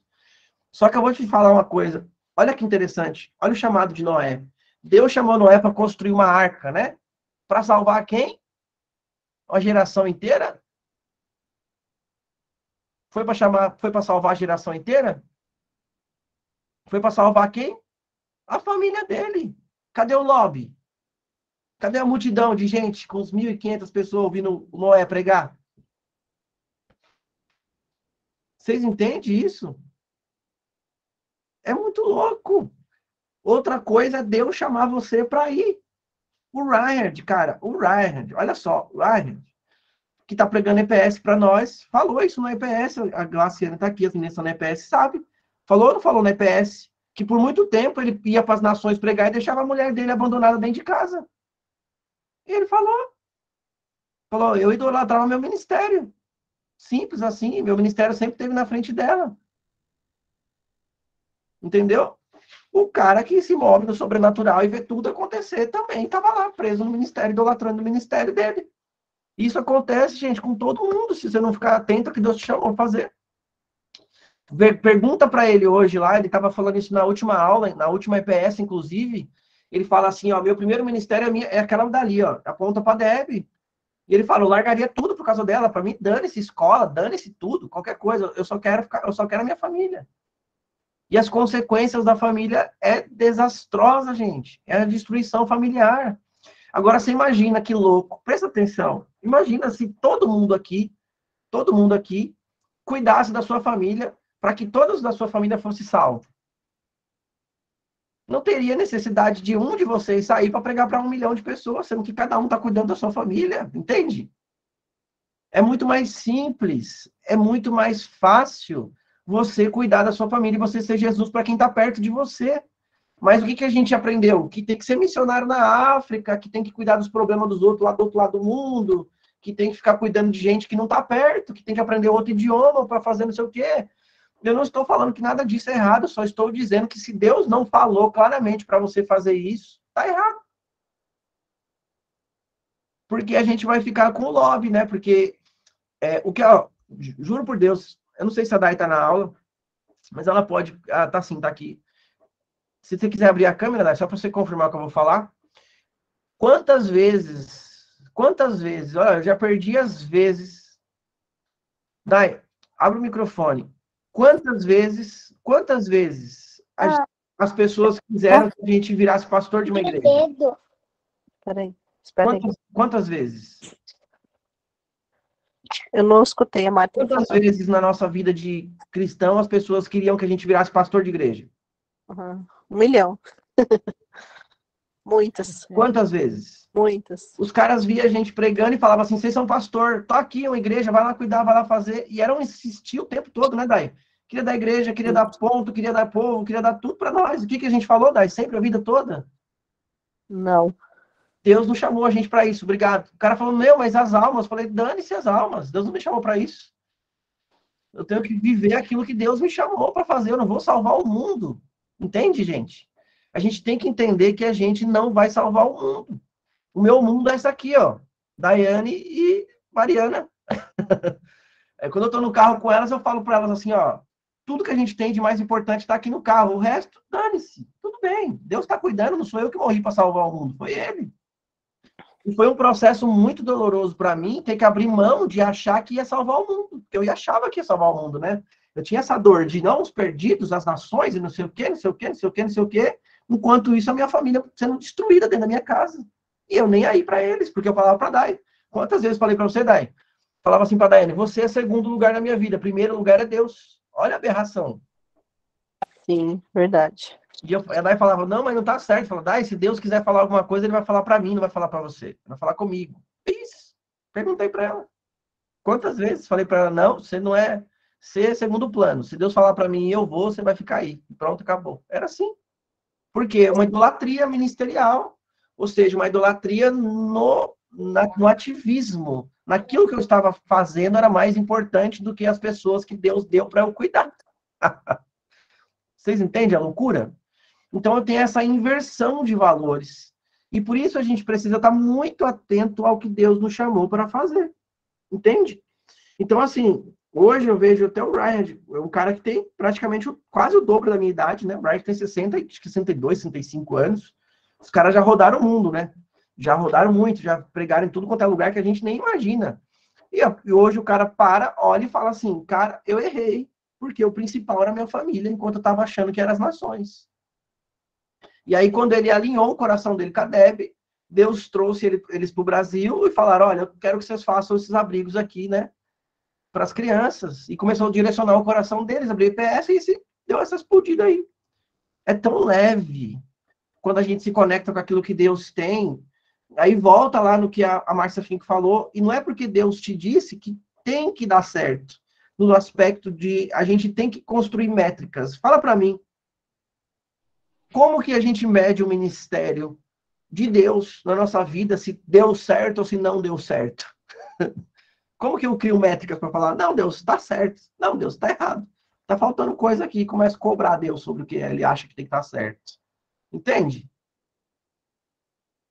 Só que eu vou te falar uma coisa. Olha que interessante. Olha o chamado de Noé. Deus chamou Noé para construir uma arca, né? Para salvar quem? Uma geração inteira? Foi para salvar a geração inteira? Foi para salvar quem? A família dele. Cadê o lobby? Cadê a multidão de gente com os 1.500 pessoas ouvindo o Noé pregar? Vocês entendem isso? É muito louco. Outra coisa é Deus chamar você para ir. O Ryan, cara, o Ryan, olha só, o Ryan, que tá pregando EPS para nós, falou isso no EPS, a Glaciana tá aqui, as meninas estão na EPS, sabe? Falou ou não falou no EPS? Que por muito tempo ele ia para as nações pregar e deixava a mulher dele abandonada dentro de casa. E ele falou, eu idolatrava meu ministério. Simples assim, meu ministério sempre esteve na frente dela. Entendeu? O cara que se move no sobrenatural e vê tudo acontecer também estava lá preso no ministério, idolatrando o ministério dele. Isso acontece, gente, com todo mundo, se você não ficar atento ao que Deus te chamou a fazer. Pergunta para ele hoje lá, ele estava falando isso na última aula, na última EPS, inclusive. Ele fala assim, ó, meu primeiro ministério é aquela dali, ó, aponta para a Deb. E ele fala, eu largaria tudo por causa dela, para mim, dane-se escola, dane-se tudo, qualquer coisa, eu só quero a minha família. E as consequências da família é desastrosa, gente. É a destruição familiar. Agora você imagina que louco. Presta atenção. Imagina se todo mundo aqui, cuidasse da sua família para que todos da sua família fossem salvos. Não teria necessidade de um de vocês sair para pregar para 1 milhão de pessoas, sendo que cada um está cuidando da sua família. Entende? É muito mais simples, é muito mais fácil você cuidar da sua família e você ser Jesus para quem está perto de você. Mas o que a gente aprendeu? Que tem que ser missionário na África, que tem que cuidar dos problemas dos outros lá do outro lado do mundo, que tem que ficar cuidando de gente que não está perto, que tem que aprender outro idioma para fazer não sei o quê. Eu não estou falando que nada disso é errado, só estou dizendo que se Deus não falou claramente para você fazer isso, está errado. Porque a gente vai ficar com o lobby, né? Porque ó, juro por Deus, eu não sei se a Dai está na aula, mas ela pode. Ah, tá sim, tá aqui. Se você quiser abrir a câmera, Dai, só para você confirmar o que eu vou falar. Quantas vezes, olha, eu já perdi as vezes. Dai, abre o microfone. Quantas vezes as pessoas quiseram que a gente virasse pastor de uma igreja? Peraí, espera aí. Quantas vezes? Eu não escutei a Marta Quantas falando. vezes na nossa vida de cristão as pessoas queriam que a gente virasse pastor de igreja? 1 milhão. Muitas. Quantas vezes? Muitas. Os caras via a gente pregando e falavam assim, vocês são pastor, tô aqui, uma igreja, vai lá cuidar, vai lá fazer. E eram insistir o tempo todo, né, Dai? Queria dar igreja, queria dar ponto, queria dar povo, queria dar tudo para nós. O que a gente falou, Dai? Sempre a vida toda? Não. Deus não chamou a gente para isso, obrigado. O cara falou, meu, mas as almas. Eu falei, dane-se as almas, Deus não me chamou para isso. Eu tenho que viver aquilo que Deus me chamou para fazer, eu não vou salvar o mundo. Entende, gente? A gente tem que entender que a gente não vai salvar o mundo. O meu mundo é esse aqui, ó. Daiane e Mariana. Quando eu tô no carro com elas, eu falo para elas assim, ó, tudo que a gente tem de mais importante está aqui no carro. O resto, dane-se. Tudo bem. Deus está cuidando, não sou eu que morri para salvar o mundo, foi ele. E foi um processo muito doloroso para mim ter que abrir mão de achar que ia salvar o mundo. Porque eu achava que ia salvar o mundo, né? Eu tinha essa dor de não os perdidos, as nações, e não sei o quê, não sei o quê, não sei o quê, não sei o quê. Enquanto isso, a minha família sendo destruída dentro da minha casa. E eu nem aí para eles, porque eu falava para Dai. Quantas vezes falei para você, Dai? Falava assim para Daiane, você é segundo lugar na minha vida, primeiro lugar é Deus. Olha a aberração. Sim, verdade. E a Dai falava, não, mas não tá certo. Fala, Dai, se Deus quiser falar alguma coisa, ele vai falar para mim, não vai falar para você. Vai falar comigo. Isso. Perguntei para ela. Quantas vezes falei para ela, não, você não é ser segundo plano. Se Deus falar para mim, eu vou, você vai ficar aí. Pronto, acabou. Era assim. Porque é uma idolatria ministerial, ou seja, uma idolatria no ativismo. Naquilo que eu estava fazendo era mais importante do que as pessoas que Deus deu para eu cuidar. Vocês entendem a loucura? Então eu tenho essa inversão de valores. E por isso a gente precisa estar muito atento ao que Deus nos chamou para fazer. Entende? Então, assim, hoje eu vejo até o Ryan, um cara que tem praticamente quase o dobro da minha idade, né? O Ryan tem 60, acho que 62, 65 anos. Os caras já rodaram o mundo, né? Já rodaram muito, já pregaram em tudo quanto é lugar que a gente nem imagina. E hoje o cara olha e fala assim, cara, eu errei, porque o principal era a minha família, enquanto eu estava achando que eram as nações. E aí, quando ele alinhou o coração dele com a Deb, Deus trouxe eles para o Brasil e falaram, olha, eu quero que vocês façam esses abrigos aqui, né? Para as crianças. E começou a direcionar o coração deles, abrir IPS e deu essa explodida aí. É tão leve quando a gente se conecta com aquilo que Deus tem. Aí volta lá no que a Márcia Fink falou, e não é porque Deus te disse que tem que dar certo, no aspecto de a gente tem que construir métricas. Fala para mim, como que a gente mede o ministério de Deus na nossa vida, se deu certo ou se não deu certo? Como que eu crio métricas para falar, não, Deus, está certo, não, Deus, está errado, está faltando coisa aqui, começa a cobrar Deus sobre o que ele acha que tem que estar certo. Entende?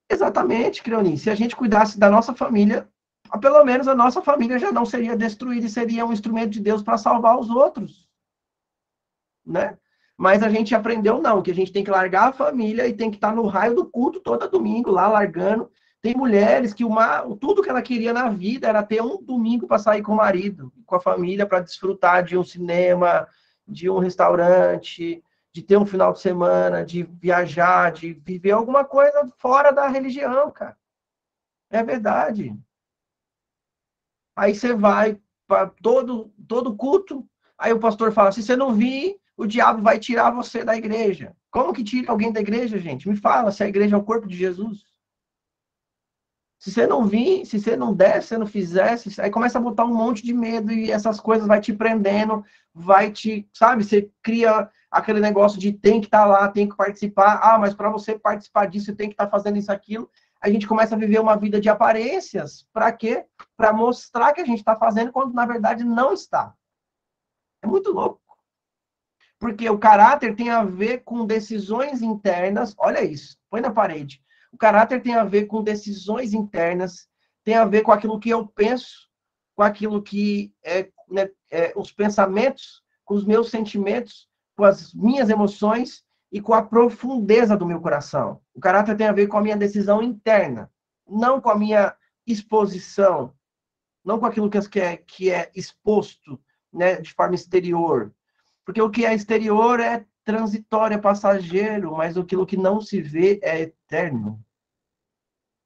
Exatamente, Creoni. Se a gente cuidasse da nossa família, pelo menos a nossa família já não seria destruída e seria um instrumento de Deus para salvar os outros. Né? Mas a gente aprendeu não, que a gente tem que largar a família e tem que estar no raio do culto todo domingo, lá largando. Tem mulheres que tudo que ela queria na vida era ter um domingo para sair com o marido, com a família, para desfrutar de um cinema, de um restaurante, de ter um final de semana, de viajar, de viver alguma coisa fora da religião, cara. É verdade. Aí você vai para todo culto, aí o pastor fala, se você não vir, o diabo vai tirar você da igreja. Como que tira alguém da igreja, gente? Me fala, se a igreja é o corpo de Jesus. Se você não vir, se você não der, se você não fizer, aí começa a botar um monte de medo e essas coisas vai te prendendo, vai te, sabe, você cria aquele negócio de tem que estar lá, tem que participar. Ah, mas para você participar disso, você tem que estar fazendo isso, aquilo. A gente começa a viver uma vida de aparências. Para quê? Para mostrar que a gente está fazendo quando na verdade não está. É muito louco. Porque o caráter tem a ver com decisões internas. Olha isso, põe na parede. O caráter tem a ver com decisões internas, tem a ver com aquilo que eu penso, com aquilo que os pensamentos, com os meus sentimentos, com as minhas emoções e com a profundeza do meu coração. O caráter tem a ver com a minha decisão interna, não com a minha exposição, não com aquilo que é exposto, né, de forma exterior. Porque o que é exterior é transitório, é passageiro, mas aquilo que não se vê é eterno.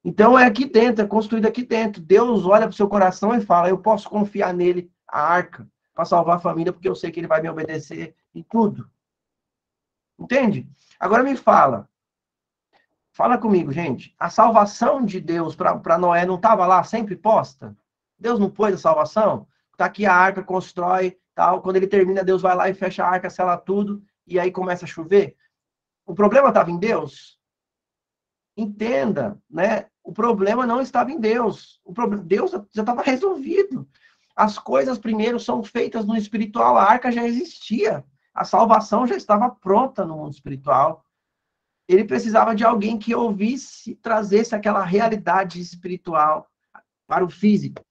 Então é aqui dentro, é construído aqui dentro. Deus olha para o seu coração e fala, eu posso confiar nele, a arca, para salvar a família, porque eu sei que ele vai me obedecer em tudo. Entende? Agora me fala comigo, gente. A salvação de Deus para Noé não estava lá sempre posta? Deus não pôs a salvação? Está aqui a arca, constrói, tal. Quando ele termina, Deus vai lá e fecha a arca, sela tudo, e aí começa a chover. O problema estava em Deus? Entenda, né? O problema não estava em Deus. Deus já estava resolvido. As coisas primeiro são feitas no espiritual, a arca já existia. A salvação já estava pronta no mundo espiritual. Ele precisava de alguém que ouvisse, trazesse aquela realidade espiritual para o físico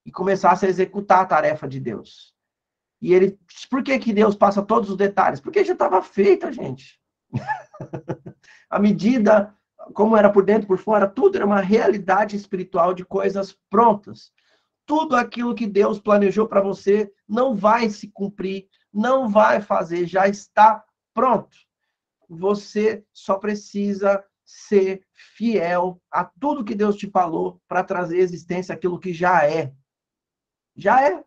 e começasse a executar a tarefa de Deus. E ele, por que Deus passa todos os detalhes? Porque já estava feita, gente. A medida, como era por dentro, por fora, tudo era uma realidade espiritual de coisas prontas. Tudo aquilo que Deus planejou para você não vai se cumprir, não vai fazer, já está pronto. Você só precisa ser fiel a tudo que Deus te falou para trazer à existência aquilo que já é. Já é.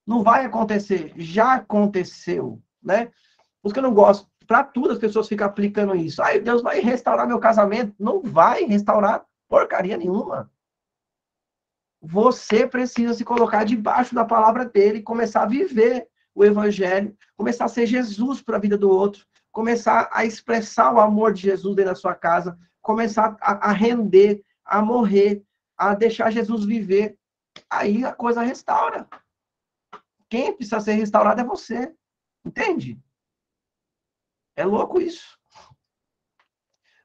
Não vai acontecer. Já aconteceu, né? Por isso que eu não gosto. Para tudo as pessoas ficam aplicando isso. Ai, Deus vai restaurar meu casamento. Não vai restaurar porcaria nenhuma. Você precisa se colocar debaixo da palavra dele e começar a viver o evangelho, começar a ser Jesus para a vida do outro, começar a expressar o amor de Jesus dentro da sua casa, começar a render, a morrer, a deixar Jesus viver. Aí a coisa restaura. Quem precisa ser restaurado é você. Entende? É louco isso.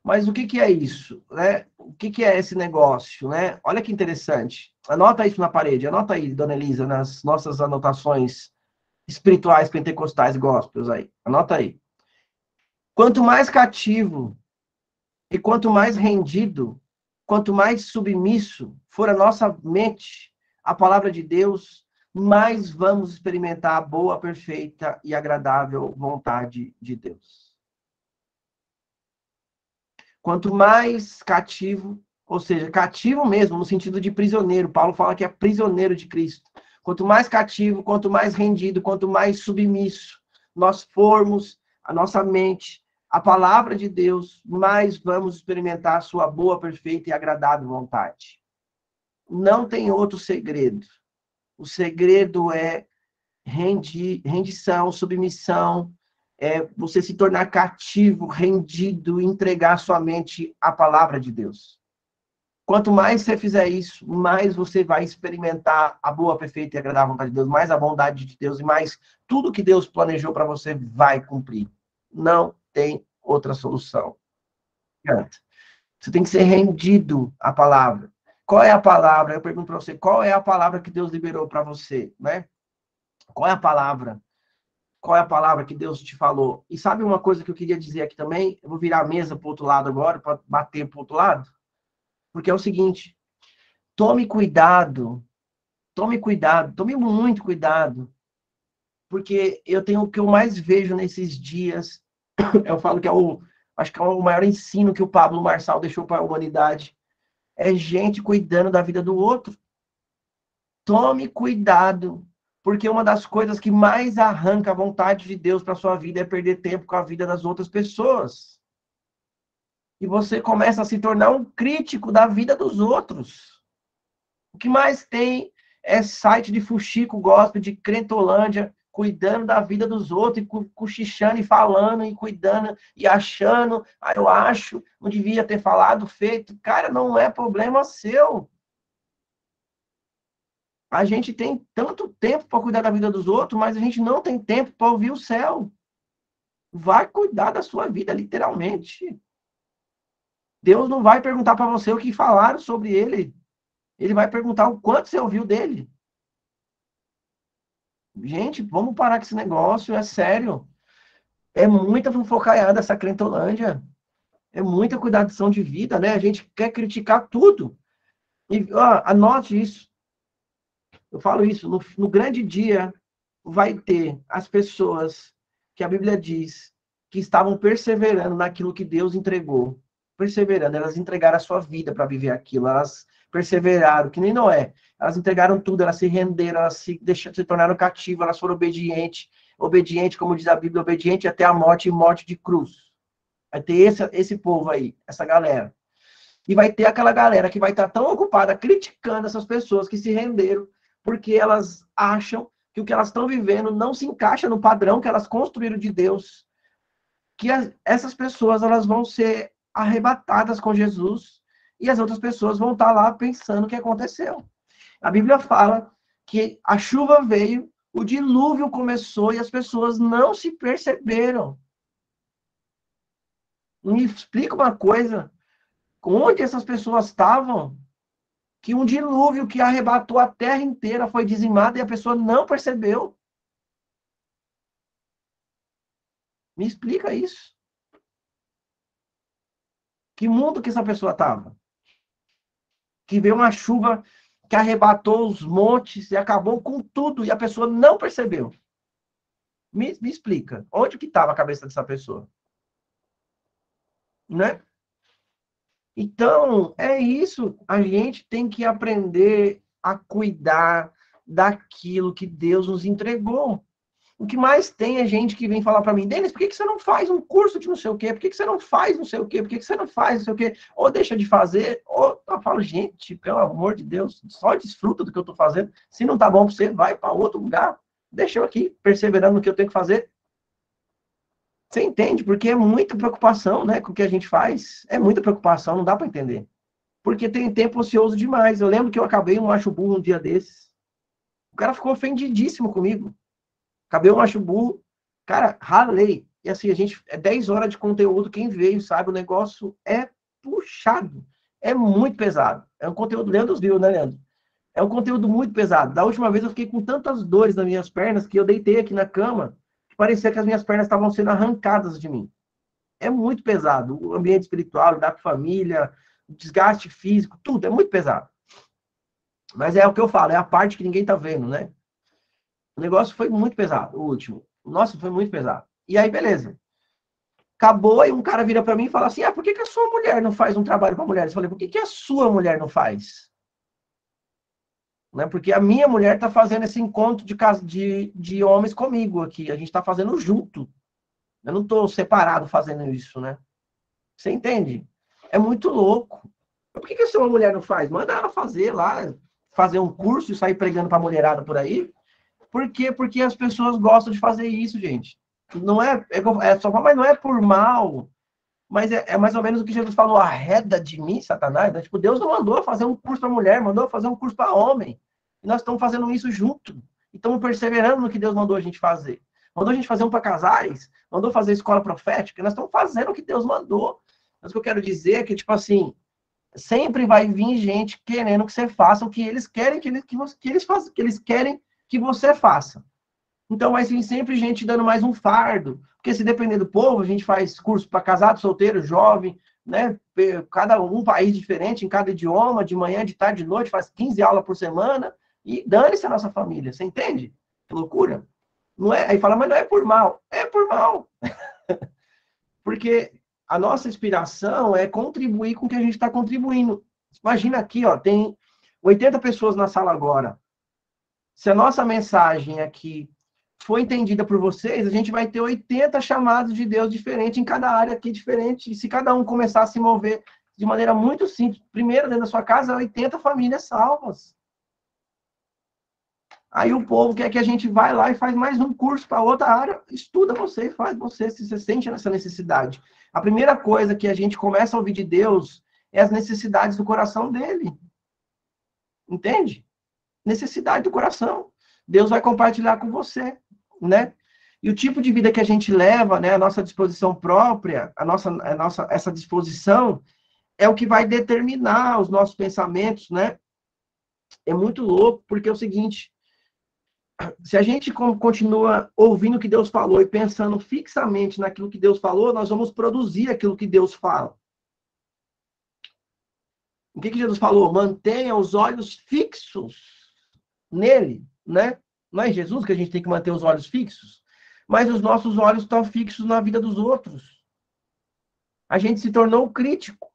Mas o que é isso? Né? O que é esse negócio? Né? Olha que interessante. Anota isso na parede. Anota aí, dona Elisa, nas nossas anotações espirituais, pentecostais, gospels aí. Anota aí. Quanto mais cativo e quanto mais rendido, quanto mais submisso for a nossa mente à palavra de Deus, mais vamos experimentar a boa, perfeita e agradável vontade de Deus. Quanto mais cativo, ou seja, cativo mesmo, no sentido de prisioneiro, Paulo fala que é prisioneiro de Cristo. Quanto mais cativo, quanto mais rendido, quanto mais submisso nós formos, a nossa mente, a palavra de Deus, mais vamos experimentar a sua boa, perfeita e agradável vontade. Não tem outro segredo. O segredo é rendição, submissão, você se tornar cativo, rendido, entregar sua mente à palavra de Deus. Quanto mais você fizer isso, mais você vai experimentar a boa, perfeita e agradável vontade de Deus, mais a bondade de Deus e mais tudo que Deus planejou para você vai cumprir. Não tem outra solução. Você tem que ser rendido à palavra. Qual é a palavra? Eu pergunto para você, qual é a palavra que Deus liberou para você, né? Qual é a palavra? Qual é a palavra que Deus te falou? E sabe uma coisa que eu queria dizer aqui também? Eu vou virar a mesa para o outro lado agora, para bater para o outro lado. Porque é o seguinte, tome cuidado, tome muito cuidado. Porque eu tenho o que eu mais vejo nesses dias, eu falo que acho que é o maior ensino que o Pablo Marçal deixou para a humanidade, é gente cuidando da vida do outro. Tome cuidado. Porque uma das coisas que mais arranca a vontade de Deus para sua vida é perder tempo com a vida das outras pessoas. e você começa a se tornar um crítico da vida dos outros. O que mais tem é site de fuxico, gospel, de crentolândia, cuidando da vida dos outros, e cochichando e falando, e cuidando, e achando, eu acho, não devia ter falado, feito. Cara, não é problema seu. A gente tem tanto tempo para cuidar da vida dos outros, mas a gente não tem tempo para ouvir o céu. Vai cuidar da sua vida, literalmente. Deus não vai perguntar para você o que falaram sobre ele. Ele vai perguntar o quanto você ouviu dele. Gente, vamos parar com esse negócio, é sério. É muita fofocaiada essa crentolândia. É muita cuidação de vida, né? A gente quer criticar tudo. E anote isso. Eu falo isso. No grande dia, vai ter as pessoas que a Bíblia diz que estavam perseverando naquilo que Deus entregou. Perseverando. Elas entregaram a sua vida para viver aquilo. Elas perseveraram, que nem Noé. Elas entregaram tudo, elas se renderam, elas se tornaram cativas, elas foram obedientes. Obediente, como diz a Bíblia, obediente até a morte e morte de cruz. Vai ter esse povo aí, essa galera. E vai ter aquela galera que vai estar tão ocupada criticando essas pessoas que se renderam, porque elas acham que o que elas estão vivendo não se encaixa no padrão que elas construíram de Deus. Que essas pessoas elas vão ser arrebatadas com Jesus e as outras pessoas vão estar lá pensando o que aconteceu. A Bíblia fala que a chuva veio, o dilúvio começou e as pessoas não se perceberam. Me explica uma coisa. Onde essas pessoas estavam? Que um dilúvio que arrebatou a terra inteira foi dizimado e a pessoa não percebeu. Me explica isso. Que mundo que essa pessoa estava? Que veio uma chuva que arrebatou os montes e acabou com tudo e a pessoa não percebeu. Me explica. Onde que estava a cabeça dessa pessoa? Né? Então, é isso. A gente tem que aprender a cuidar daquilo que Deus nos entregou. O que mais tem é gente que vem falar para mim, Denis, por que você não faz um curso de não sei o quê? Por que você não faz não sei o quê? Por que você não faz não sei o quê? Ou deixa de fazer, ou eu falo, gente, pelo amor de Deus, só desfruta do que eu estou fazendo. Se não tá bom para você, vai para outro lugar. Deixa eu aqui, perseverando no que eu tenho que fazer. Você entende? Porque é muita preocupação, né, com o que a gente faz. É muita preocupação, não dá para entender. Porque tem tempo ocioso demais. Eu lembro que eu acabei um macho burro um dia desses. O cara ficou ofendidíssimo comigo. Acabei um macho burro. Cara, ralei. E assim, a gente, é 10 horas de conteúdo, quem veio, sabe, o negócio é puxado. É muito pesado. É um conteúdo, Leandro viu, né, Leandro? É um conteúdo muito pesado. Da última vez eu fiquei com tantas dores nas minhas pernas que eu deitei aqui na cama que parecia que as minhas pernas estavam sendo arrancadas de mim. É muito pesado. O ambiente espiritual, lidar com família, o desgaste físico, tudo é muito pesado. Mas é o que eu falo, é a parte que ninguém tá vendo, né? O negócio foi muito pesado, o último. Nossa, foi muito pesado. E aí, beleza. Acabou, e um cara vira para mim e fala assim, por que a sua mulher não faz um trabalho para mulheres? Eu falei, por que a sua mulher não faz? Né? Porque a minha mulher tá fazendo esse encontro de homens comigo aqui. A gente tá fazendo junto. Eu não tô separado fazendo isso, né? Você entende? É muito louco. Por que a sua mulher não faz? Manda ela fazer lá, fazer um curso e sair pregando pra mulherada por aí. Por quê? Porque as pessoas gostam de fazer isso, gente. Não mas não é por mal. Mas é mais ou menos o que Jesus falou, arreda de mim, Satanás. Né? Tipo, Deus não mandou fazer um curso para mulher, mandou fazer um curso para homem. E nós estamos fazendo isso junto. E estamos perseverando no que Deus mandou a gente fazer. Mandou a gente fazer um para casais, mandou fazer escola profética, nós estamos fazendo o que Deus mandou. Mas o que eu quero dizer é que, tipo assim, sempre vai vir gente querendo que você faça o que eles querem que eles querem que você faça. Então vai vir sempre gente dando mais um fardo. Porque se depender do povo, a gente faz curso para casado, solteiro, jovem, né? Cada um país diferente, em cada idioma, de manhã, de tarde, de noite, faz 15 aulas por semana e dane-se a nossa família. Você entende? Que loucura. Não é, aí fala, mas não é por mal. É por mal. Porque a nossa inspiração é contribuir com o que a gente está contribuindo. Imagina aqui, ó, tem 80 pessoas na sala agora. Se a nossa mensagem aqui for entendida por vocês, a gente vai ter 80 chamados de Deus diferentes em cada área aqui diferente. E se cada um começar a se mover de maneira muito simples, primeiro dentro da sua casa, 80 famílias salvas. Aí o povo quer que a gente vai lá e faz mais um curso para outra área, estuda você e faz você, se você sente essa necessidade. A primeira coisa que a gente começa a ouvir de Deus é as necessidades do coração dele. Entende? Necessidade do coração. Deus vai compartilhar com você, né? E o tipo de vida que a gente leva, né, a nossa disposição própria, essa disposição é o que vai determinar os nossos pensamentos, né? É muito louco, porque é o seguinte, se a gente continua ouvindo o que Deus falou e pensando fixamente naquilo que Deus falou, nós vamos produzir aquilo que Deus fala. O que Jesus falou? Mantenha os olhos fixos nele, né? Não é Jesus que a gente tem que manter os olhos fixos? Mas os nossos olhos estão fixos na vida dos outros. A gente se tornou crítico.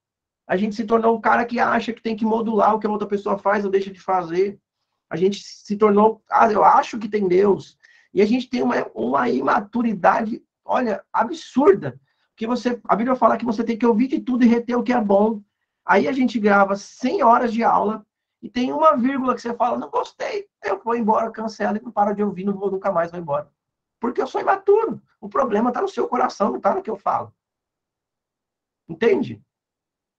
A gente se tornou o cara que acha que tem que modular o que a outra pessoa faz ou deixa de fazer. A gente se tornou, eu acho que tem Deus. E a gente tem uma imaturidade, olha, absurda. Que a Bíblia fala que você tem que ouvir de tudo e reter o que é bom. Aí a gente grava 100 horas de aula e tem uma vírgula que você fala, não gostei, eu vou embora, cancela e não para de ouvir, não vou nunca mais, vou embora. Porque eu sou imaturo. O problema está no seu coração, não está no que eu falo. Entende?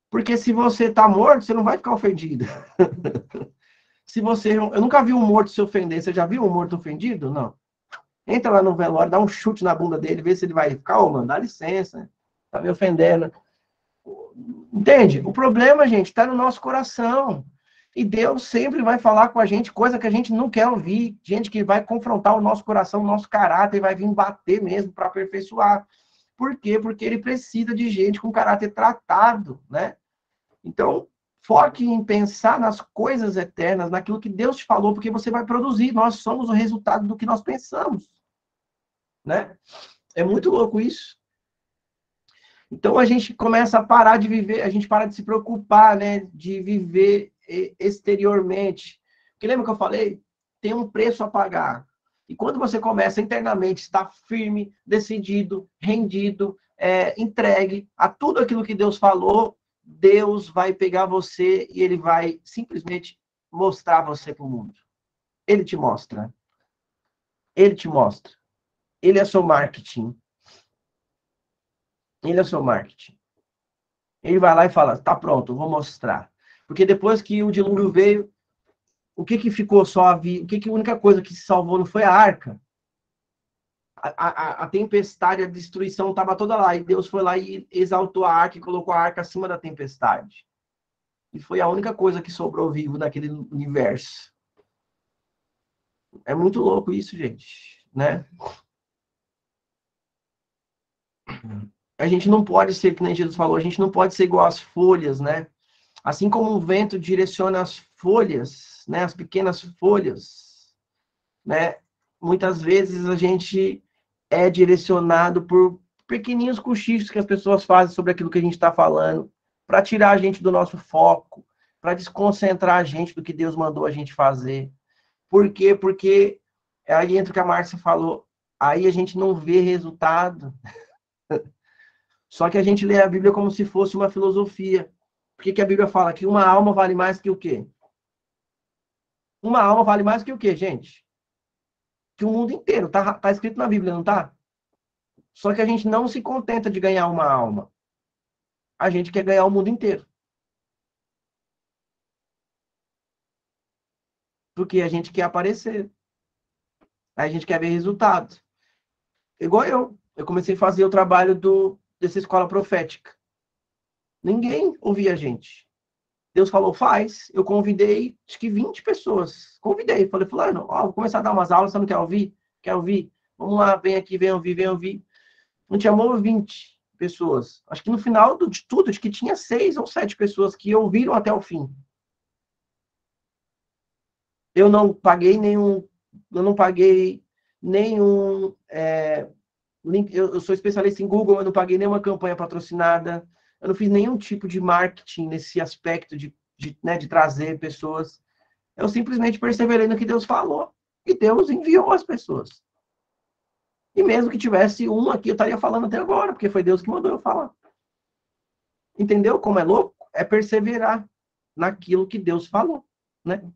Porque se você está morto, você não vai ficar ofendido. Eu nunca vi um morto se ofender. Você já viu um morto ofendido? Não. Entra lá no velório, dá um chute na bunda dele, vê se ele vai ficar, mano, dá licença. Tá me ofendendo. Entende? O problema, gente, está no nosso coração. E Deus sempre vai falar com a gente coisa que a gente não quer ouvir. Gente que vai confrontar o nosso coração, o nosso caráter, e vai vir bater mesmo para aperfeiçoar. Por quê? Porque ele precisa de gente com caráter tratado, né? Então, foque em pensar nas coisas eternas, naquilo que Deus te falou, porque você vai produzir. Nós somos o resultado do que nós pensamos, né? É muito louco isso. Então, a gente começa a parar de viver, a gente para de se preocupar, né? De viver exteriormente. Porque lembra que eu falei? Tem um preço a pagar. E quando você começa internamente a estar firme, decidido, rendido, entregue a tudo aquilo que Deus falou, Deus vai pegar você e ele vai simplesmente mostrar você para o mundo. Ele te mostra. Ele te mostra. Ele é seu marketing. Ele é seu marketing. Ele vai lá e fala, tá pronto, vou mostrar. Porque depois que o dilúvio veio, o que ficou só? A única coisa que se salvou não foi a arca? A tempestade, a destruição estava toda lá. E Deus foi lá e exaltou a arca e colocou a arca acima da tempestade. E foi a única coisa que sobrou vivo naquele universo. É muito louco isso, gente, né? A gente não pode ser, que nem Jesus falou, a gente não pode ser igual às folhas, né? Assim como o vento direciona as folhas, né? As pequenas folhas, né? Muitas vezes a gente é direcionado por pequeninhos cochichos que as pessoas fazem sobre aquilo que a gente está falando, para tirar a gente do nosso foco, para desconcentrar a gente do que Deus mandou a gente fazer. Por quê? Porque aí entra o que a Márcia falou, aí a gente não vê resultado. Só que a gente lê a Bíblia como se fosse uma filosofia. Por que a Bíblia fala que uma alma vale mais que o quê? Uma alma vale mais que o quê, gente? Que o mundo inteiro. Tá escrito na Bíblia, não tá? Só que a gente não se contenta de ganhar uma alma. A gente quer ganhar o mundo inteiro. Porque a gente quer aparecer. A gente quer ver resultado. Igual eu. Eu comecei a fazer o trabalho dessa escola profética. Ninguém ouvia a gente. Deus falou, faz. Eu convidei, acho que 20 pessoas. Convidei. Falei, fulano, vou começar a dar umas aulas, você não quer ouvir? Quer ouvir? Vamos lá, vem aqui, vem ouvir, vem ouvir. Não chamou 20 pessoas. Acho que no final de tudo, acho que tinha 6 ou 7 pessoas que ouviram até o fim. Eu não paguei nenhum. Eu sou especialista em Google, eu não paguei nenhuma campanha patrocinada. Eu não fiz nenhum tipo de marketing nesse aspecto de trazer pessoas. Eu simplesmente perseverei no que Deus falou. E Deus enviou as pessoas. E mesmo que tivesse um aqui, eu estaria falando até agora, porque foi Deus que mandou eu falar. Entendeu como é louco? É perseverar naquilo que Deus falou, né?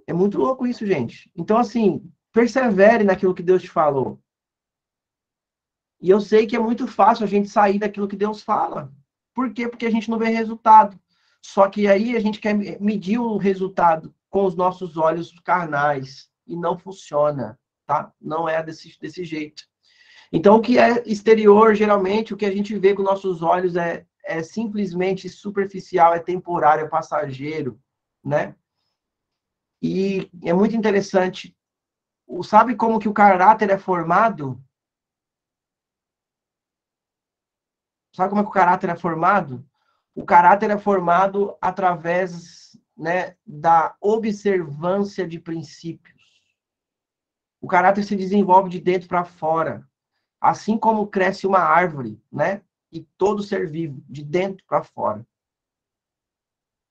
É muito louco isso, gente. Então, assim, persevere naquilo que Deus te falou. E eu sei que é muito fácil a gente sair daquilo que Deus fala. Por quê? Porque a gente não vê resultado. Só que aí a gente quer medir o resultado com os nossos olhos carnais. E não funciona, tá? Não é desse jeito. Então, o que é exterior, geralmente, o que a gente vê com nossos olhos é simplesmente superficial, é temporário, é passageiro, né? E é muito interessante. Sabe como que o caráter é formado? Sabe como é que o caráter é formado? O caráter é formado através, né, da observância de princípios. O caráter se desenvolve de dentro para fora. Assim como cresce uma árvore, né? E todo ser vivo, de dentro para fora.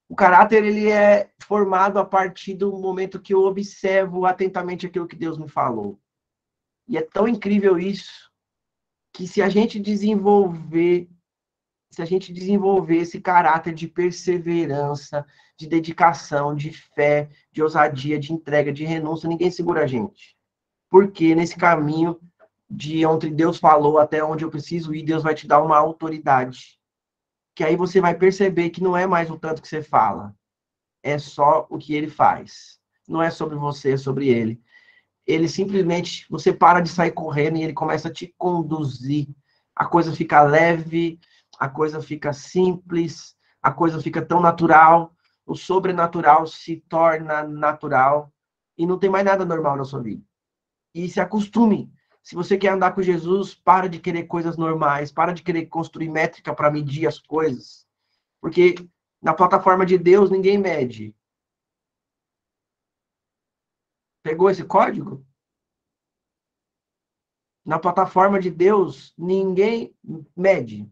O caráter, ele é formado a partir do momento que eu observo atentamente aquilo que Deus me falou. E é tão incrível isso, que se a gente desenvolver esse caráter de perseverança, de dedicação, de fé, de ousadia, de entrega, de renúncia, ninguém segura a gente. Porque nesse caminho de onde Deus falou até onde eu preciso ir, Deus vai te dar uma autoridade. Que aí você vai perceber que não é mais o tanto que você fala, é só o que ele faz. Não é sobre você, é sobre ele. Ele simplesmente, você para de sair correndo e ele começa a te conduzir. A coisa fica leve, a coisa fica simples, a coisa fica tão natural, o sobrenatural se torna natural e não tem mais nada normal na sua vida. E se acostume. Se você quer andar com Jesus, para de querer coisas normais, para de querer construir métrica para medir as coisas. Porque na plataforma de Deus ninguém mede. Pegou esse código? Na plataforma de Deus ninguém mede.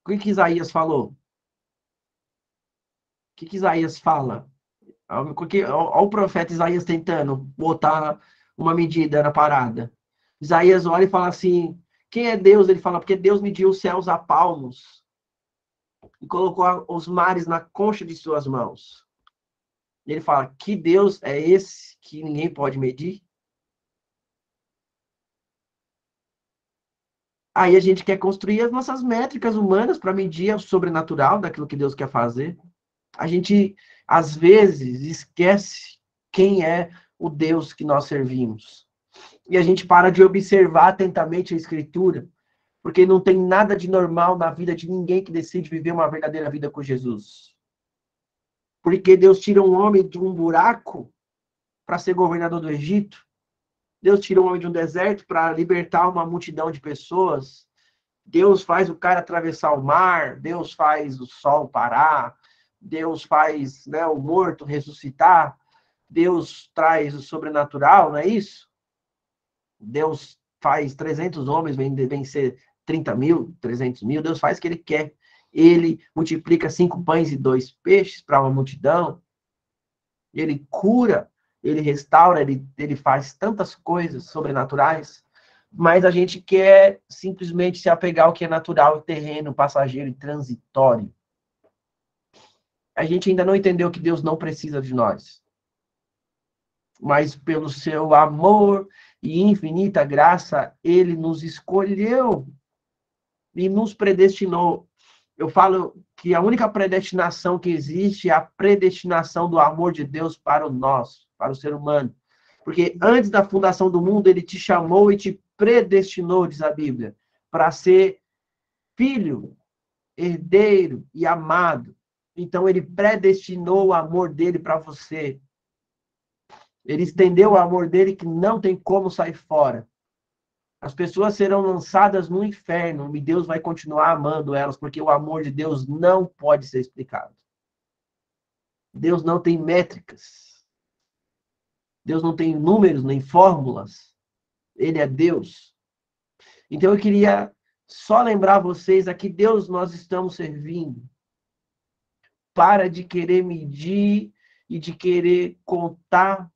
O que Isaías falou? O que Isaías fala? Olha o profeta Isaías tentando botar uma medida na parada. Isaías olha e fala assim, quem é Deus? Ele fala, porque Deus mediu os céus a palmos e colocou os mares na concha de suas mãos. E ele fala, que Deus é esse que ninguém pode medir? Aí a gente quer construir as nossas métricas humanas para medir o sobrenatural daquilo que Deus quer fazer. A gente, às vezes, esquece quem é o Deus que nós servimos. E a gente para de observar atentamente a Escritura, porque não tem nada de normal na vida de ninguém que decide viver uma verdadeira vida com Jesus. Porque Deus tira um homem de um buraco para ser governador do Egito. Deus tira um homem de um deserto para libertar uma multidão de pessoas. Deus faz o cara atravessar o mar. Deus faz o sol parar. Deus faz, né, o morto ressuscitar. Deus traz o sobrenatural, não é isso? Deus faz 300 homens vencer 30 mil, 300 mil. Deus faz o que ele quer. Ele multiplica 5 pães e 2 peixes para uma multidão. Ele cura, ele restaura, ele faz tantas coisas sobrenaturais, mas a gente quer simplesmente se apegar ao que é natural, terreno, passageiro e transitório. A gente ainda não entendeu que Deus não precisa de nós. Mas pelo seu amor e infinita graça, ele nos escolheu e nos predestinou. Eu falo que a única predestinação que existe é a predestinação do amor de Deus para o nosso, para o ser humano. Porque antes da fundação do mundo, ele te chamou e te predestinou, diz a Bíblia, para ser filho, herdeiro e amado. Então, ele predestinou o amor dele para você. Ele estendeu o amor dele que não tem como sair fora. As pessoas serão lançadas no inferno e Deus vai continuar amando elas, porque o amor de Deus não pode ser explicado. Deus não tem métricas. Deus não tem números nem fórmulas. Ele é Deus. Então eu queria só lembrar vocês a que Deus nós estamos servindo. Para de querer medir e de querer contar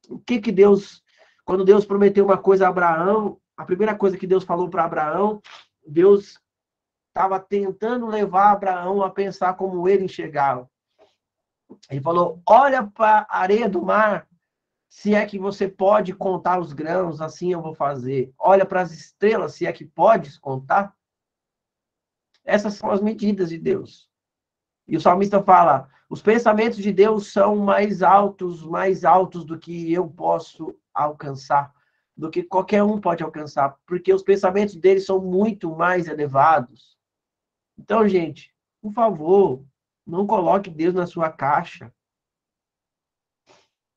o que Deus Quando Deus prometeu uma coisa a Abraão, a primeira coisa que Deus falou para Abraão, Deus estava tentando levar Abraão a pensar como ele enxergava. Ele falou, olha para a areia do mar, se é que você pode contar os grãos, assim eu vou fazer. Olha para as estrelas, se é que podes contar. Essas são as medidas de Deus. E o salmista fala, os pensamentos de Deus são mais altos do que eu posso alcançar, do que qualquer um pode alcançar, porque os pensamentos dele são muito mais elevados. Então, gente, por favor, não coloque Deus na sua caixa.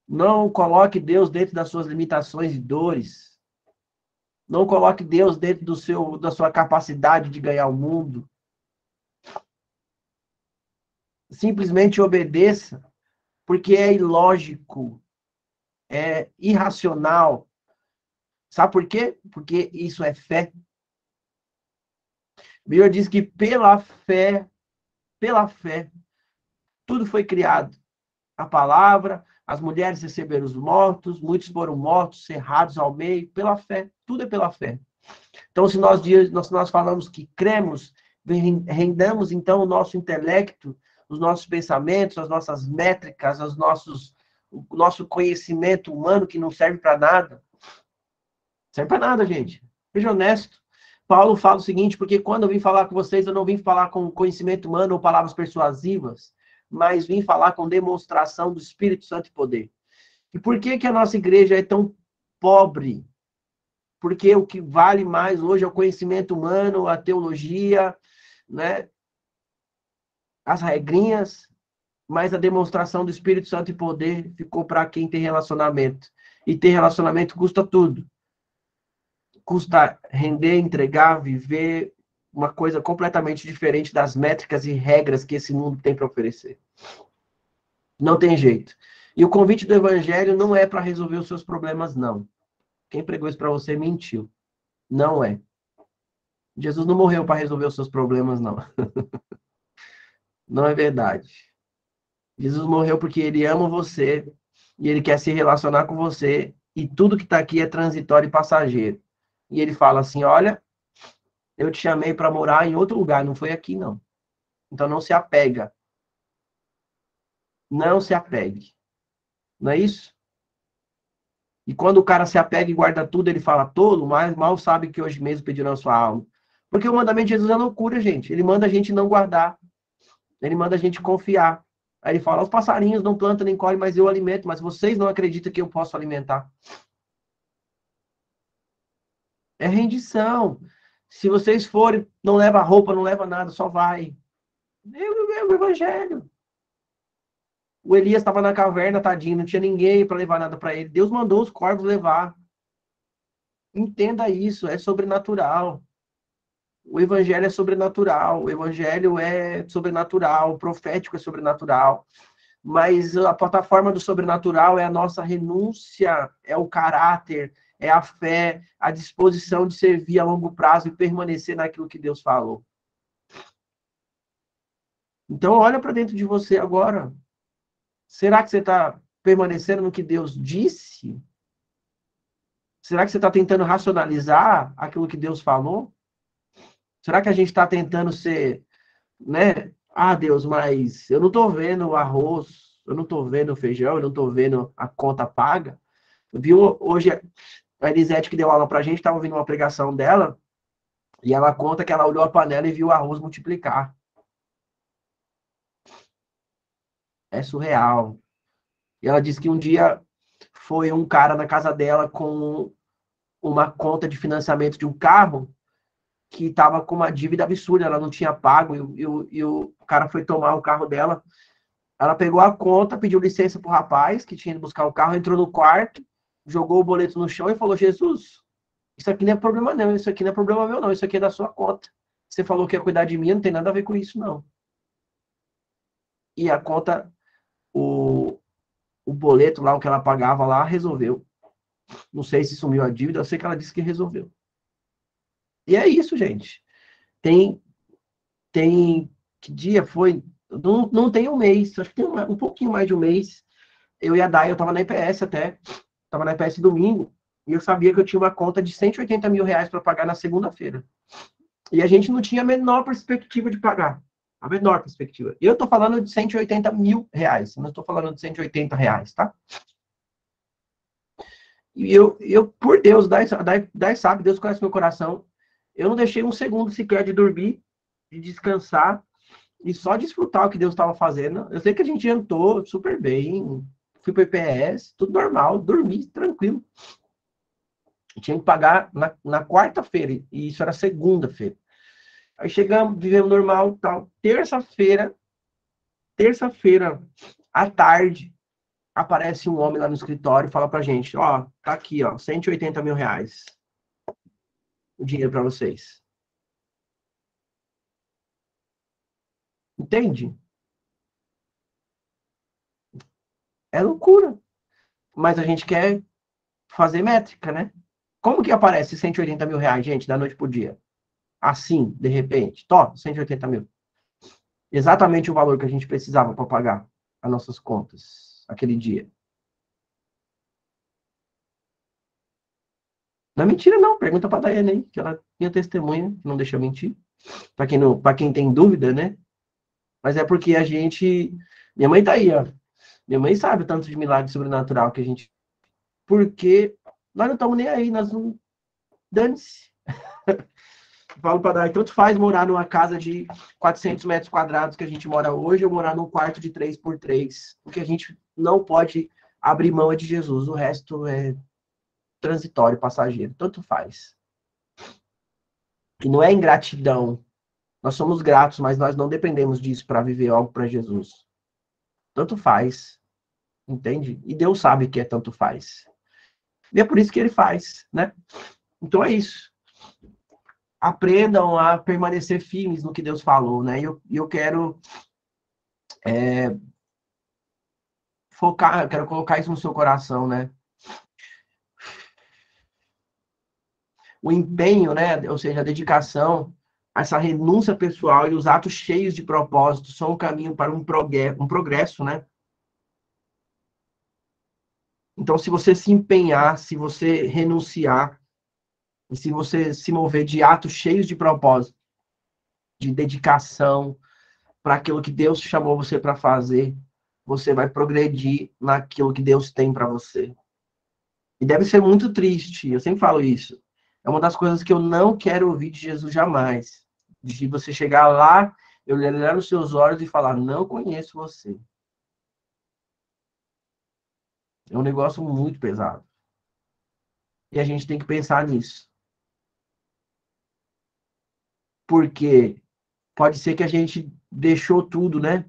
Não coloque Deus dentro das suas limitações e dores. Não coloque Deus dentro da sua capacidade de ganhar o mundo. Simplesmente obedeça, porque é ilógico, é irracional. Sabe por quê? Porque isso é fé. A Bíblia diz que pela fé, tudo foi criado. A palavra, as mulheres receberam os mortos, muitos foram mortos, cerrados ao meio, pela fé. Tudo é pela fé. Então, se nós falamos que cremos, rendamos então o nosso intelecto, os nossos pensamentos, as nossas métricas, o nosso conhecimento humano que não serve para nada. Serve para nada, gente. Seja honesto. Paulo fala o seguinte, porque quando eu vim falar com vocês, eu não vim falar com conhecimento humano ou palavras persuasivas, mas vim falar com demonstração do Espírito Santo e poder. E por que a nossa igreja é tão pobre? Porque o que vale mais hoje é o conhecimento humano, a teologia, né? As regrinhas, mas a demonstração do Espírito Santo e poder ficou para quem tem relacionamento. E ter relacionamento custa tudo. Custa render, entregar, viver uma coisa completamente diferente das métricas e regras que esse mundo tem para oferecer. Não tem jeito. E o convite do Evangelho não é para resolver os seus problemas, não. Quem pregou isso para você mentiu. Não é. Jesus não morreu para resolver os seus problemas, não. Não é verdade. Jesus morreu porque ele ama você e ele quer se relacionar com você e tudo que está aqui é transitório e passageiro. E ele fala assim, olha, eu te chamei para morar em outro lugar, não foi aqui, não. Então não se apega. Não se apegue. Não é isso? E quando o cara se apega e guarda tudo, ele fala tolo, mas mal sabe que hoje mesmo pedirão a sua alma. Porque o mandamento de Jesus é loucura, gente. Ele manda a gente não guardar. Ele manda a gente confiar. Aí ele fala, os passarinhos não plantam nem colhem, mas eu alimento. Mas vocês não acreditam que eu posso alimentar. É rendição. Se vocês forem, não leva roupa, não leva nada, só vai. É o evangelho. O Elias estava na caverna, tadinho, não tinha ninguém para levar nada para ele. Deus mandou os corvos levar. Entenda isso, é sobrenatural. O evangelho é sobrenatural, o evangelho é sobrenatural, o profético é sobrenatural. Mas a plataforma do sobrenatural é a nossa renúncia, é o caráter, é a fé, a disposição de servir a longo prazo e permanecer naquilo que Deus falou. Então, olha para dentro de você agora. Será que você está permanecendo no que Deus disse? Será que você está tentando racionalizar aquilo que Deus falou? Será que a gente está tentando ser, né? Ah, Deus, mas eu não estou vendo o arroz, eu não estou vendo o feijão, eu não estou vendo a conta paga. Viu hoje a Elisete que deu aula para a gente, estava ouvindo uma pregação dela, e ela conta que ela olhou a panela e viu o arroz multiplicar. É surreal. E ela disse que um dia foi um cara na casa dela com uma conta de financiamento de um carro que estava com uma dívida absurda, ela não tinha pago, e o cara foi tomar o carro dela. Ela pegou a conta, pediu licença pro rapaz que tinha ido buscar o carro, entrou no quarto, jogou o boleto no chão e falou, Jesus, isso aqui não é problema não, isso aqui não é problema meu não, isso aqui é da sua conta. Você falou que ia cuidar de mim, não tem nada a ver com isso não. E a conta, o boleto lá, o que ela pagava lá, resolveu. Não sei se sumiu a dívida, eu sei que ela disse que resolveu. E é isso, gente. Tem que dia foi? Não tem um mês, acho que tem um pouquinho mais de um mês. Eu e a Day, eu tava na IPS até. Tava na IPS domingo. E eu sabia que eu tinha uma conta de 180 mil reais para pagar na segunda-feira. E a gente não tinha a menor perspectiva de pagar. A menor perspectiva. E eu estou falando de 180 mil reais. Não estou falando de 180 reais, tá? E eu por Deus, Dai sabe, Deus conhece meu coração. Eu não deixei um segundo sequer de dormir, de descansar e só desfrutar o que Deus estava fazendo. Eu sei que a gente jantou super bem, fui para o IPS, tudo normal, dormi tranquilo. Eu tinha que pagar na quarta-feira, e isso era segunda-feira. Aí chegamos, vivemos normal, tal. Terça-feira à tarde, aparece um homem lá no escritório e fala pra gente, ó, tá aqui, ó, 180 mil reais. O dinheiro para vocês. Entende? É loucura. Mas a gente quer fazer métrica, né? Como que aparece 180 mil reais, gente, da noite pro dia? Assim, de repente. Top, 180 mil. Exatamente o valor que a gente precisava para pagar as nossas contas aquele dia. Não é mentira, não. Pergunta para a Daiane aí, que ela tinha testemunha, não deixa eu mentir. Para quem tem dúvida, né? Mas é porque a gente... Minha mãe tá aí, ó. Minha mãe sabe o tanto de milagre sobrenatural que a gente... Porque nós não estamos nem aí, nós não... Dane-se. Falo para Dai, tanto faz morar numa casa de 400 metros quadrados que a gente mora hoje, ou morar num quarto de 3x3. O que a gente não pode abrir mão é de Jesus. O resto é transitório, passageiro. Tanto faz. E não é ingratidão. Nós somos gratos, mas nós não dependemos disso para viver algo para Jesus. Tanto faz. Entende? E Deus sabe que é tanto faz. E é por isso que ele faz, né? Então é isso. Aprendam a permanecer firmes no que Deus falou, né? E eu quero focar, eu quero colocar isso no seu coração, né? O empenho, né? Ou seja, a dedicação, essa renúncia pessoal e os atos cheios de propósito são um caminho para um progresso, né? Então, se você se empenhar, se você renunciar, e se você se mover de atos cheios de propósito, de dedicação para aquilo que Deus chamou você para fazer, você vai progredir naquilo que Deus tem para você. E deve ser muito triste, eu sempre falo isso. É uma das coisas que eu não quero ouvir de Jesus jamais. De você chegar lá, eu olhar nos seus olhos e falar, não conheço você. É um negócio muito pesado. E a gente tem que pensar nisso. Porque pode ser que a gente deixou tudo, né?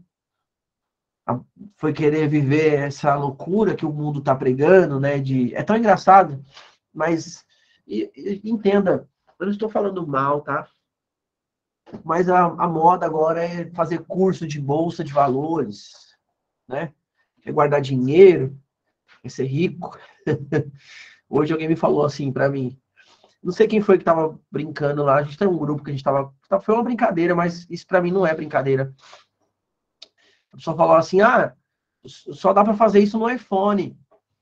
Foi querer viver essa loucura que o mundo está pregando, né? É tão engraçado, mas entenda, eu não estou falando mal, tá? Mas a moda agora é fazer curso de bolsa de valores, né? É guardar dinheiro, é ser rico. Hoje alguém me falou assim para mim, não sei quem foi que estava brincando lá, a gente tem um grupo que a gente estava, foi uma brincadeira, mas isso para mim não é brincadeira. A pessoa falou assim, só dá para fazer isso no iPhone.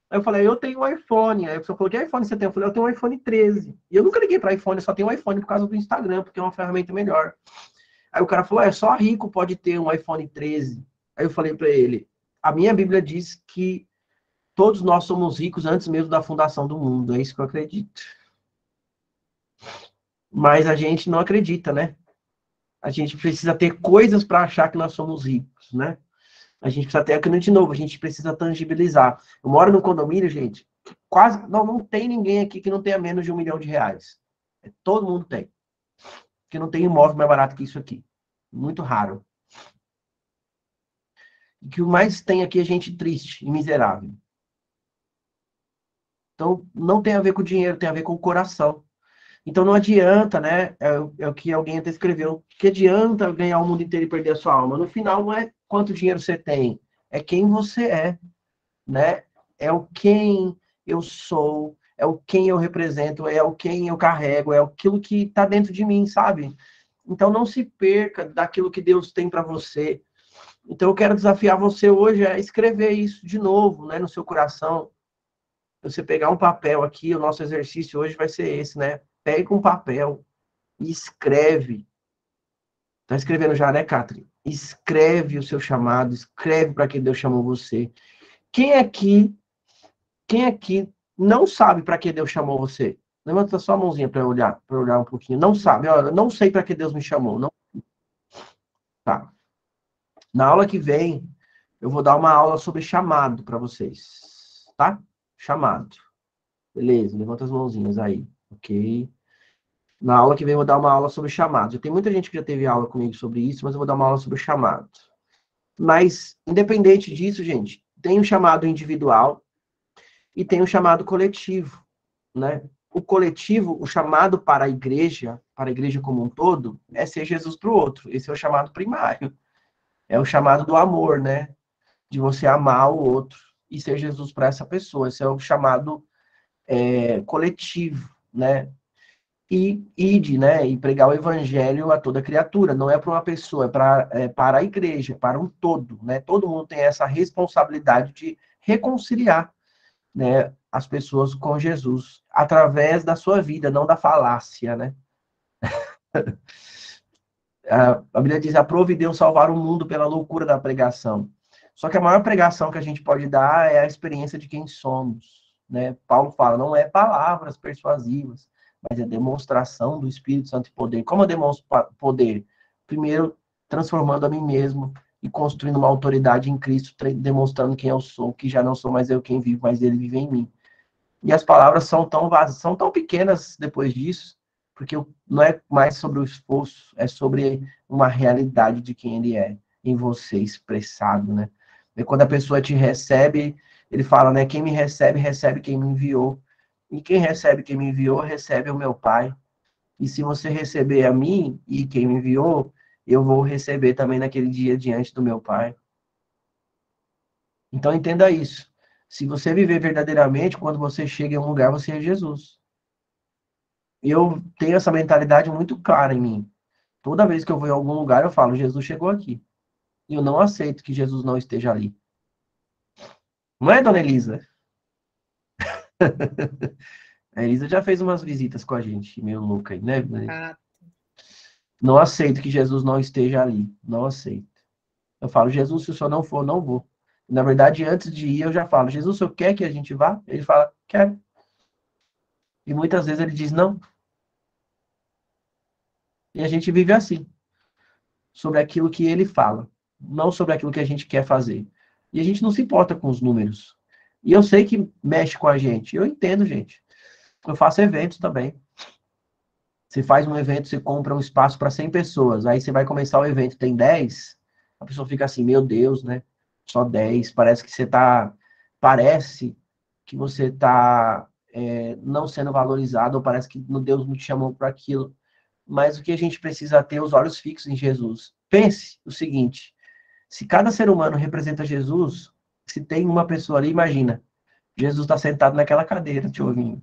Aí eu falei, eu tenho um iPhone. Aí a pessoa falou, que iPhone você tem? Eu falei, eu tenho um iPhone 13. E eu nunca liguei para iPhone, eu só tenho um iPhone por causa do Instagram, porque é uma ferramenta melhor. Aí o cara falou, só rico pode ter um iPhone 13. Aí eu falei para ele, a minha Bíblia diz que todos nós somos ricos antes mesmo da fundação do mundo. É isso que eu acredito. Mas a gente não acredita, né? A gente precisa ter coisas para achar que nós somos ricos, né? A gente precisa ter aquilo de novo, a gente precisa tangibilizar. Eu moro num condomínio, gente, quase não tem ninguém aqui que não tenha menos de R$1 milhão. Todo mundo tem. Porque não tem imóvel mais barato que isso aqui. Muito raro. O que mais tem aqui é gente triste e miserável. Então, não tem a ver com o dinheiro, tem a ver com o coração. Então, não adianta, né? É o que alguém até escreveu. Que adianta ganhar o mundo inteiro e perder a sua alma? No final, não é quanto dinheiro você tem, é quem você é, né? É o quem eu sou, é o quem eu represento, é o quem eu carrego, é aquilo que está dentro de mim, sabe? Então, não se perca daquilo que Deus tem para você. Então, eu quero desafiar você hoje a escrever isso de novo, né, no seu coração. você pegar um papel aqui, o nosso exercício hoje vai ser esse, né? Pega um papel e escreve. Tá escrevendo já, né, Catherine? Escreve o seu chamado, escreve para que Deus chamou você. Quem aqui não sabe para que Deus chamou você? Levanta só a mãozinha para eu olhar um pouquinho. Não sabe, olha, não sei para que Deus me chamou. Não. Tá. Na aula que vem, eu vou dar uma aula sobre chamado para vocês, tá? Chamado. Beleza, levanta as mãozinhas aí, ok? Na aula que vem eu vou dar uma aula sobre chamado. Já tem muita gente que já teve aula comigo sobre isso, mas eu vou dar uma aula sobre chamado. Mas, independente disso, gente, tem um chamado individual e tem um chamado coletivo, né? O coletivo, o chamado para a igreja como um todo, é ser Jesus para o outro. Esse é o chamado primário. É o chamado do amor, né? De você amar o outro e ser Jesus para essa pessoa. Esse é o chamado coletivo, né? E ide, né? E pregar o evangelho a toda criatura. Não é para uma pessoa, para a igreja, para um todo, né? Todo mundo tem essa responsabilidade de reconciliar, né, as pessoas com Jesus através da sua vida, não da falácia, né? A Bíblia diz: aprove Deus salvar o mundo pela loucura da pregação. Só que a maior pregação que a gente pode dar é a experiência de quem somos, né? Paulo fala, não é palavras persuasivas, mas é demonstração do Espírito Santo e poder. Como eu demonstro poder? Primeiro, transformando a mim mesmo e construindo uma autoridade em Cristo, demonstrando quem eu sou, que já não sou mais eu quem vive, mas ele vive em mim. E as palavras são tão vazias, são tão pequenas depois disso, porque não é mais sobre o esforço, é sobre uma realidade de quem ele é, em você expressado, né? E quando a pessoa te recebe, ele fala, né? Quem me recebe, recebe quem me enviou. E quem recebe quem me enviou, recebe o meu Pai. E se você receber a mim e quem me enviou, eu vou receber também naquele dia diante do meu Pai. Então entenda isso. Se você viver verdadeiramente, quando você chega em um lugar, você é Jesus. E eu tenho essa mentalidade muito clara em mim. Toda vez que eu vou em algum lugar, eu falo, Jesus chegou aqui. E eu não aceito que Jesus não esteja ali. Não é, dona Elisa? A Elisa já fez umas visitas com a gente, meio louca aí, né? Ah, Não aceito que Jesus não esteja ali. Não aceito. Eu falo, Jesus, se o senhor não for, não vou. Na verdade, antes de ir, eu já falo, Jesus, o senhor quer que a gente vá? Ele fala, quero. E muitas vezes ele diz não. E a gente vive assim, sobre aquilo que ele fala, não sobre aquilo que a gente quer fazer. E a gente não se importa com os números. E eu sei que mexe com a gente. Eu entendo, gente. Eu faço eventos também. Você faz um evento, você compra um espaço para 100 pessoas. Aí você vai começar o evento, tem 10. A pessoa fica assim, meu Deus, né? Só 10. Parece que você tá... Parece que você tá não sendo valorizado, ou parece que Deus não te chamou para aquilo. Mas o que a gente precisa ter os olhos fixos em Jesus. Pense o seguinte, se cada ser humano representa Jesus, se tem uma pessoa ali, imagina, Jesus está sentado naquela cadeira te ouvindo.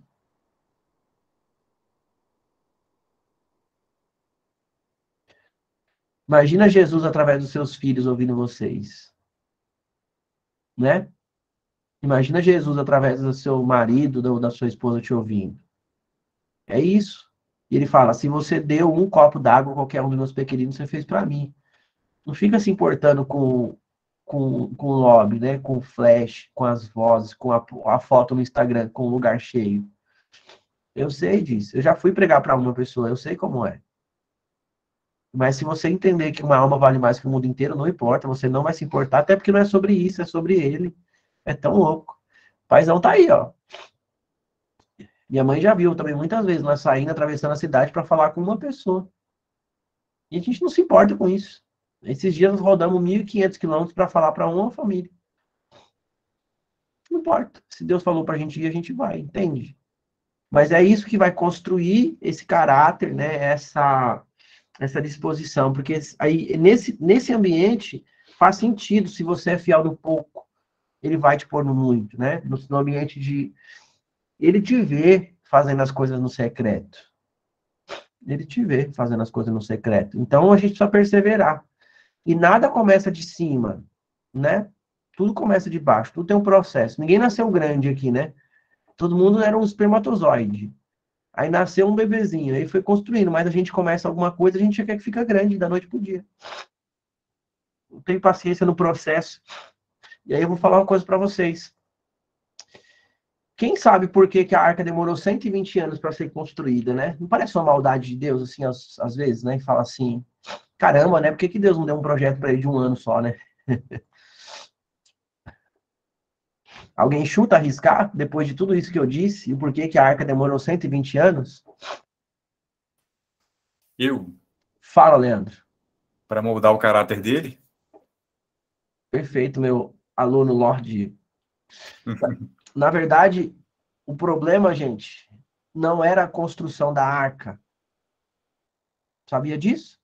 Imagina Jesus através dos seus filhos ouvindo vocês, né? Imagina Jesus através do seu marido, da sua esposa te ouvindo. É isso. E ele fala, se você deu um copo d'água a qualquer um dos meus pequeninos, você fez para mim. Não fica se importando com o lobby, né? Com o flash, com as vozes, com a foto no Instagram, com o lugar cheio. Eu sei disso. Eu já fui pregar para uma pessoa, eu sei como é. Mas se você entender que uma alma vale mais que o mundo inteiro, não importa, você não vai se importar, até porque não é sobre isso, é sobre ele. É tão louco. O paizão tá aí, ó. Minha mãe já viu também muitas vezes nós saindo, atravessando a cidade para falar com uma pessoa. E a gente não se importa com isso. Esses dias nós rodamos 1.500 quilômetros para falar para uma família. Não importa. Se Deus falou para a gente ir, a gente vai, entende? Mas é isso que vai construir esse caráter, né? Essa disposição. Porque aí, nesse ambiente, faz sentido. Se você é fiel no pouco, ele vai te pôr no muito, né? No ambiente de... Ele te vê fazendo as coisas no secreto. Ele te vê fazendo as coisas no secreto. Então, a gente precisa perseverar. E nada começa de cima, né? Tudo começa de baixo, tudo tem um processo. Ninguém nasceu grande aqui, né? Todo mundo era um espermatozoide. Aí nasceu um bebezinho, aí foi construindo, mas a gente começa alguma coisa, a gente já quer que fica grande da noite pro dia. Não tem paciência no processo. E aí eu vou falar uma coisa para vocês. Quem sabe por que a arca demorou 120 anos para ser construída, né? Não parece uma maldade de Deus, assim, às vezes, né? E fala assim, caramba, né? Por que Deus não deu um projeto para ele de um ano só, né? Alguém chuta arriscar, depois de tudo isso que eu disse, e o porquê que a arca demorou 120 anos? Eu, Fala, Leandro. para moldar o caráter dele? Perfeito, meu aluno Lorde. Na verdade, o problema, gente, não era a construção da arca. Sabia disso?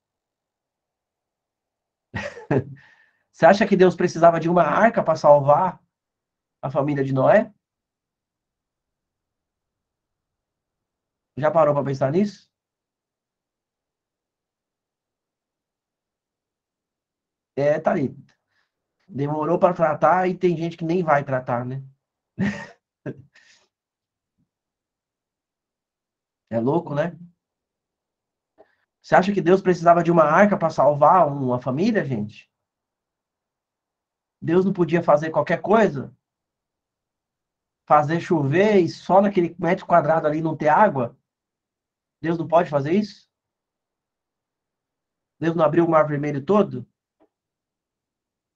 Você acha que Deus precisava de uma arca para salvar a família de Noé? Já parou para pensar nisso? Tá aí. Demorou para tratar e tem gente que nem vai tratar, né? É louco, né? Você acha que Deus precisava de uma arca para salvar uma família, gente? Deus não podia fazer qualquer coisa? Fazer chover e só naquele metro quadrado ali não ter água? Deus não pode fazer isso? Deus não abriu o mar vermelho todo?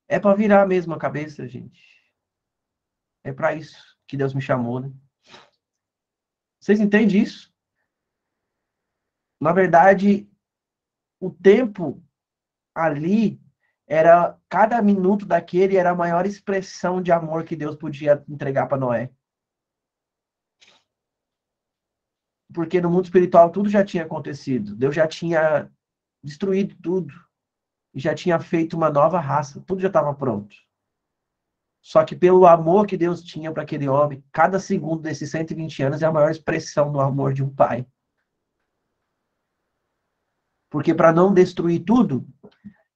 É para virar mesmo a cabeça, gente. É para isso que Deus me chamou, né? Vocês entendem isso? Na verdade, o tempo ali era, cada minuto daquele era a maior expressão de amor que Deus podia entregar para Noé. Porque no mundo espiritual tudo já tinha acontecido. Deus já tinha destruído tudo. Já tinha feito uma nova raça. Tudo já estava pronto. Só que pelo amor que Deus tinha para aquele homem, cada segundo desses 120 anos é a maior expressão do amor de um pai. Porque para não destruir tudo,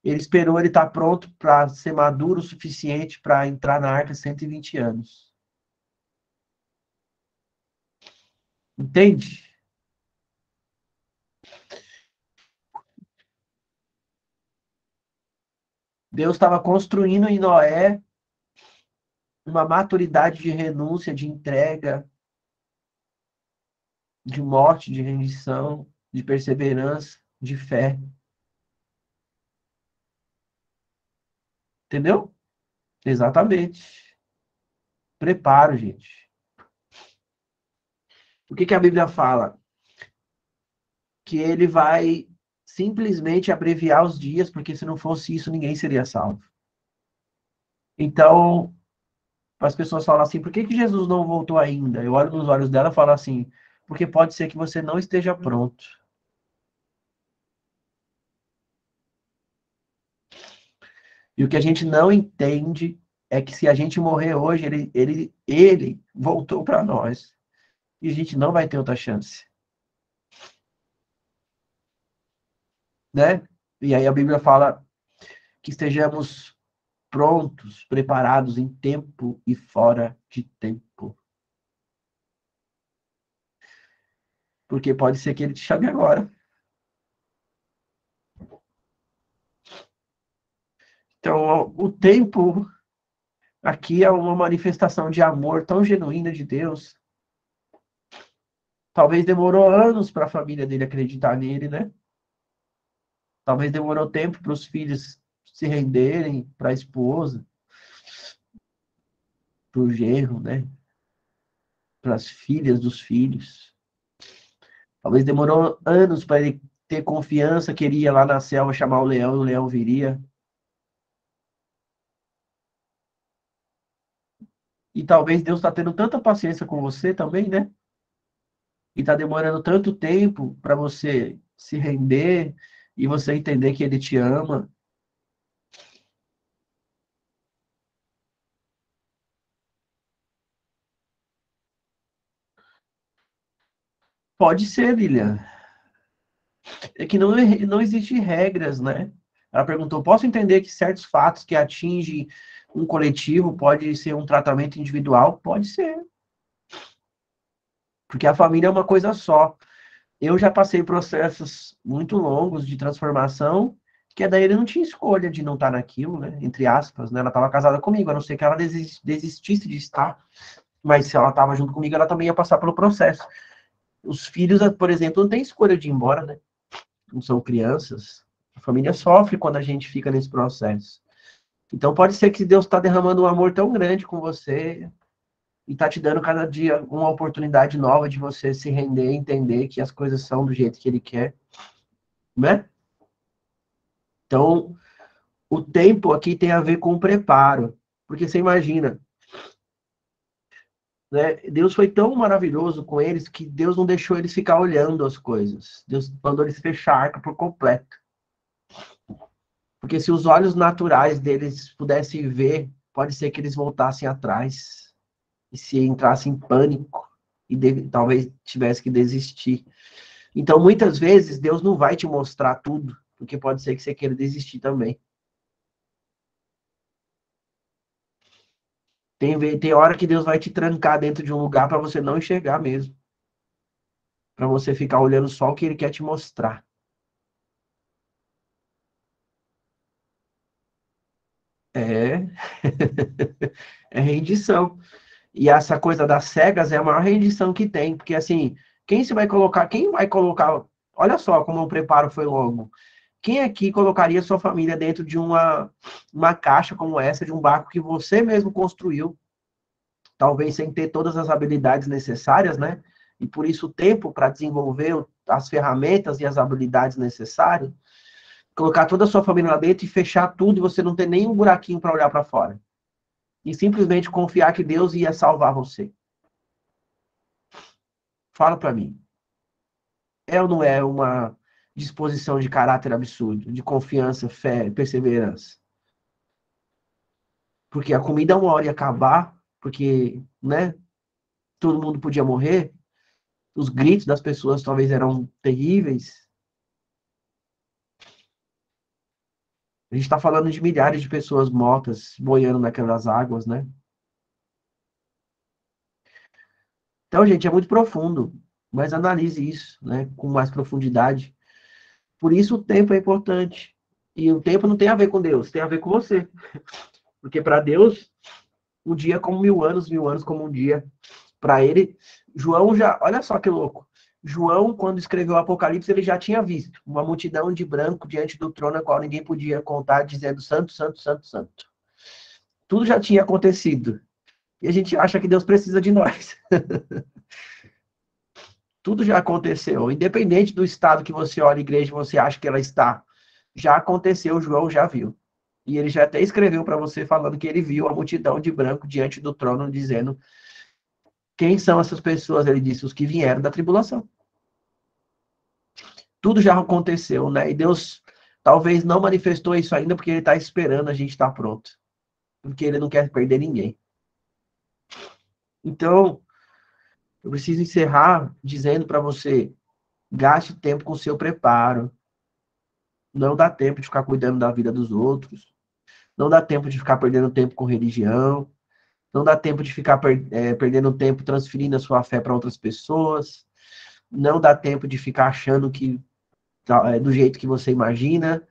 ele esperou ele estar pronto para ser maduro o suficiente para entrar na arca 120 anos. Entende? Deus estava construindo em Noé uma maturidade de renúncia, de entrega, de morte, de rendição, de perseverança, de fé. Entendeu? Exatamente. Preparo, gente. O que a Bíblia fala? Que ele vai simplesmente abreviar os dias, porque se não fosse isso, ninguém seria salvo. Então, as pessoas falam assim, por que Jesus não voltou ainda? Eu olho nos olhos dela e falo assim, porque pode ser que você não esteja pronto. E o que a gente não entende é que se a gente morrer hoje, ele voltou para nós. E a gente não vai ter outra chance. Né? E aí a Bíblia fala que estejamos prontos, preparados em tempo e fora de tempo. Porque pode ser que ele te chame agora. Então, o tempo aqui é uma manifestação de amor tão genuína de Deus. Talvez demorou anos para a família dele acreditar nele, né? Talvez demorou tempo para os filhos se renderem, para a esposa, para o genro, né? Para as filhas dos filhos. Talvez demorou anos para ele ter confiança que ele ia lá na selva chamar o leão viria. E talvez Deus está tendo tanta paciência com você também, né? E está demorando tanto tempo para você se render e você entender que Ele te ama. Pode ser, Lilian. É que não existe regras, né? Ela perguntou, posso entender que certos fatos que atingem um coletivo pode ser um tratamento individual? Pode ser. Porque a família é uma coisa só. Eu já passei processos muito longos de transformação, que daí ele não tinha escolha de não estar naquilo, né? Entre aspas, né? Ela estava casada comigo, a não ser que ela desistisse de estar. Mas se ela estava junto comigo, ela também ia passar pelo processo. Os filhos, por exemplo, não tem escolha de ir embora, né? Não são crianças. A família sofre quando a gente fica nesse processo. Então pode ser que Deus está derramando um amor tão grande com você e está te dando cada dia uma oportunidade nova de você se render, entender que as coisas são do jeito que Ele quer, né? Então, o tempo aqui tem a ver com o preparo, porque você imagina, né? Deus foi tão maravilhoso com eles que Deus não deixou eles ficar olhando as coisas. Deus mandou eles fechar a arca por completo. Porque se os olhos naturais deles pudessem ver, pode ser que eles voltassem atrás e se entrassem em pânico e talvez tivesse que desistir. Então, muitas vezes, Deus não vai te mostrar tudo, porque pode ser que você queira desistir também. Tem hora que Deus vai te trancar dentro de um lugar para você não enxergar mesmo. Para você ficar olhando só o que Ele quer te mostrar. É. É rendição. E essa coisa das cegas é a maior rendição que tem, porque assim, quem vai colocar, olha só como o preparo foi longo. Quem aqui colocaria sua família dentro de uma caixa como essa, de um barco que você mesmo construiu, talvez sem ter todas as habilidades necessárias, né? E por isso o tempo para desenvolver as ferramentas e as habilidades necessárias, colocar toda a sua família lá dentro e fechar tudo e você não ter nenhum buraquinho para olhar para fora. E simplesmente confiar que Deus ia salvar você. Fala para mim. É ou não é uma disposição de caráter absurdo, de confiança, fé, perseverança? Porque a comida uma hora ia acabar, porque, né, todo mundo podia morrer, os gritos das pessoas talvez eram terríveis. A gente está falando de milhares de pessoas mortas, boiando naquelas águas, né? Então, gente, é muito profundo, mas analise isso, né, com mais profundidade. Por isso o tempo é importante. E o tempo não tem a ver com Deus, tem a ver com você. Porque para Deus, um dia é como 1000 anos como um dia. Para ele, João já, olha só que louco. João, quando escreveu o Apocalipse, ele já tinha visto uma multidão de branco diante do trono, a qual ninguém podia contar, dizendo santo, santo, santo, santo. Tudo já tinha acontecido. E a gente acha que Deus precisa de nós. Tudo já aconteceu. Independente do estado que você olha a igreja e você acha que ela está, já aconteceu, João já viu. E ele já até escreveu para você falando que ele viu a multidão de branco diante do trono, dizendo quem são essas pessoas. Ele disse, os que vieram da tribulação. Tudo já aconteceu, né? E Deus talvez não manifestou isso ainda porque ele está esperando a gente estar pronto. Porque ele não quer perder ninguém. Então, eu preciso encerrar dizendo para você, gaste tempo com o seu preparo. Não dá tempo de ficar cuidando da vida dos outros. Não dá tempo de ficar perdendo tempo com religião. Não dá tempo de ficar perdendo tempo transferindo a sua fé para outras pessoas. Não dá tempo de ficar achando que é do jeito que você imagina.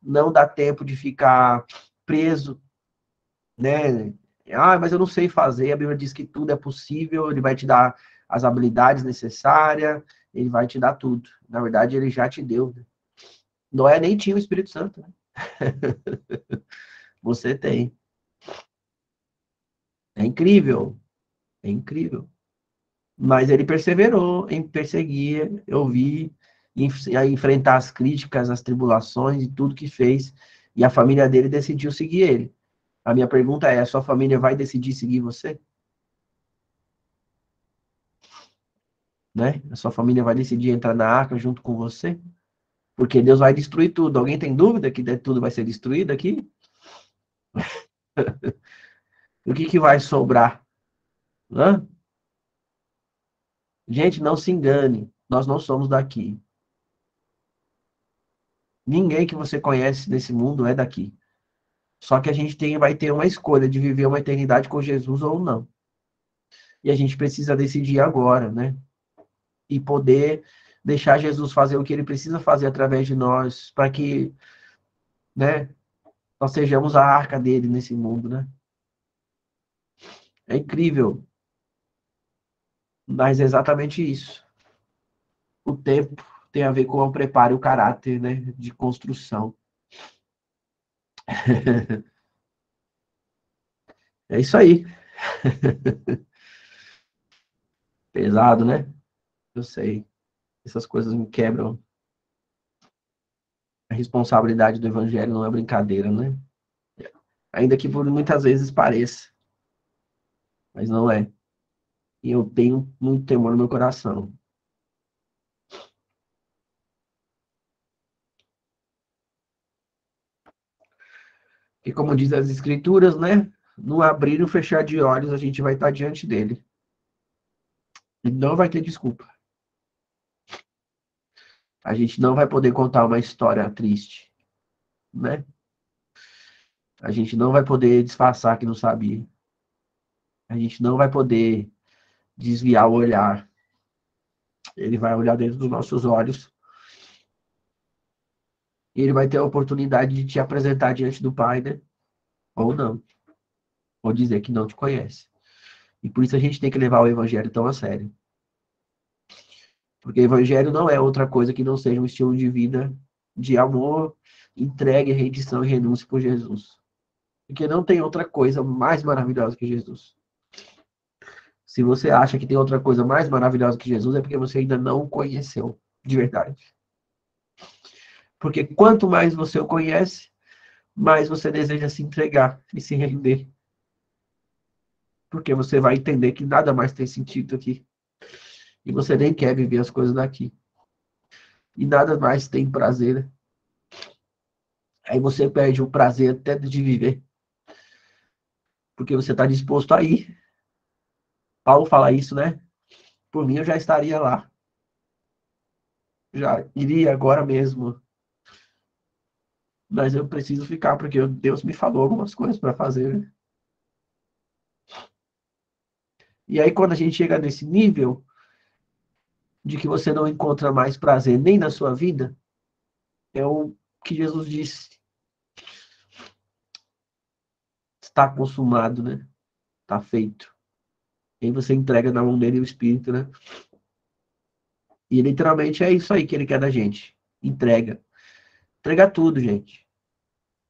Não dá tempo de ficar preso, né? Ah, mas eu não sei fazer. A Bíblia diz que tudo é possível. Ele vai te dar as habilidades necessárias. Ele vai te dar tudo. Na verdade, ele já te deu. Né? Noé nem tinha o Espírito Santo. Né? Você tem. É incrível. É incrível. Mas ele perseverou em perseguir, ouvir, enfrentar as críticas, as tribulações e tudo que fez. E a família dele decidiu seguir ele. A minha pergunta é, a sua família vai decidir seguir você? Né? A sua família vai decidir entrar na arca junto com você? Porque Deus vai destruir tudo. Alguém tem dúvida que tudo vai ser destruído aqui? O que vai sobrar? Hã? Gente, não se engane. Nós não somos daqui. Ninguém que você conhece nesse mundo é daqui. Só que a gente vai ter uma escolha de viver uma eternidade com Jesus ou não. E a gente precisa decidir agora, né? e poder deixar Jesus fazer o que ele precisa fazer através de nós, para que, né, nós sejamos a arca dele nesse mundo, né? É incrível, mas é exatamente isso. O tempo tem a ver com o preparo e o caráter, né, de construção. É isso aí. Pesado, né? Eu sei. Essas coisas me quebram. A responsabilidade do evangelho não é brincadeira, né? Ainda que por muitas vezes pareça, mas não é. E eu tenho muito temor no meu coração. E como diz as escrituras, né? No abrir e no fechar de olhos, a gente vai estar diante dele. E não vai ter desculpa. A gente não vai poder contar uma história triste, né? A gente não vai poder disfarçar que não sabia. A gente não vai poder desviar o olhar. Ele vai olhar dentro dos nossos olhos e ele vai ter a oportunidade de te apresentar diante do Pai, né? Ou não. Ou dizer que não te conhece. E por isso a gente tem que levar o evangelho tão a sério. Porque o evangelho não é outra coisa que não seja um estilo de vida de amor, entrega, rendição e renúncia por Jesus. Porque não tem outra coisa mais maravilhosa que Jesus. Se você acha que tem outra coisa mais maravilhosa que Jesus, é porque você ainda não o conheceu de verdade. Porque quanto mais você o conhece, mais você deseja se entregar e se render. Porque você vai entender que nada mais tem sentido aqui. E você nem quer viver as coisas daqui. E nada mais tem prazer. Aí você perde o prazer até de viver. Porque você está disposto a ir. Paulo fala isso, né? Por mim eu já estaria lá. Já iria agora mesmo. Mas eu preciso ficar, porque Deus me falou algumas coisas para fazer. Né? E aí quando a gente chega nesse nível de que você não encontra mais prazer nem na sua vida, é o que Jesus disse. Está consumado, né? Está feito. E aí você entrega na mão dele o Espírito, né? E literalmente é isso aí que ele quer da gente. Entrega. Entrega tudo, gente.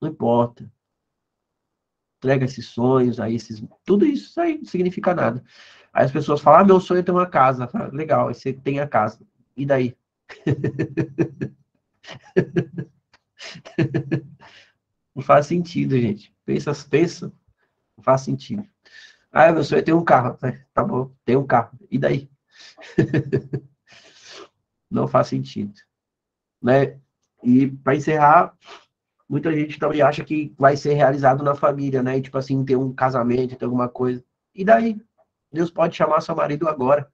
Não importa. Entrega esses sonhos, aí tudo isso aí não significa nada. Aí as pessoas falam, meu sonho é ter uma casa. Fala, legal, aí você tem a casa. E daí? Não faz sentido, gente. Pensa, não faz sentido. Ah, meu sonho é ter um carro. Tá bom, tem um carro. E daí? Não faz sentido. Né? E para encerrar, muita gente também acha que vai ser realizado na família, né? E, tipo assim, ter um casamento, ter alguma coisa. E daí? Deus pode chamar seu marido agora.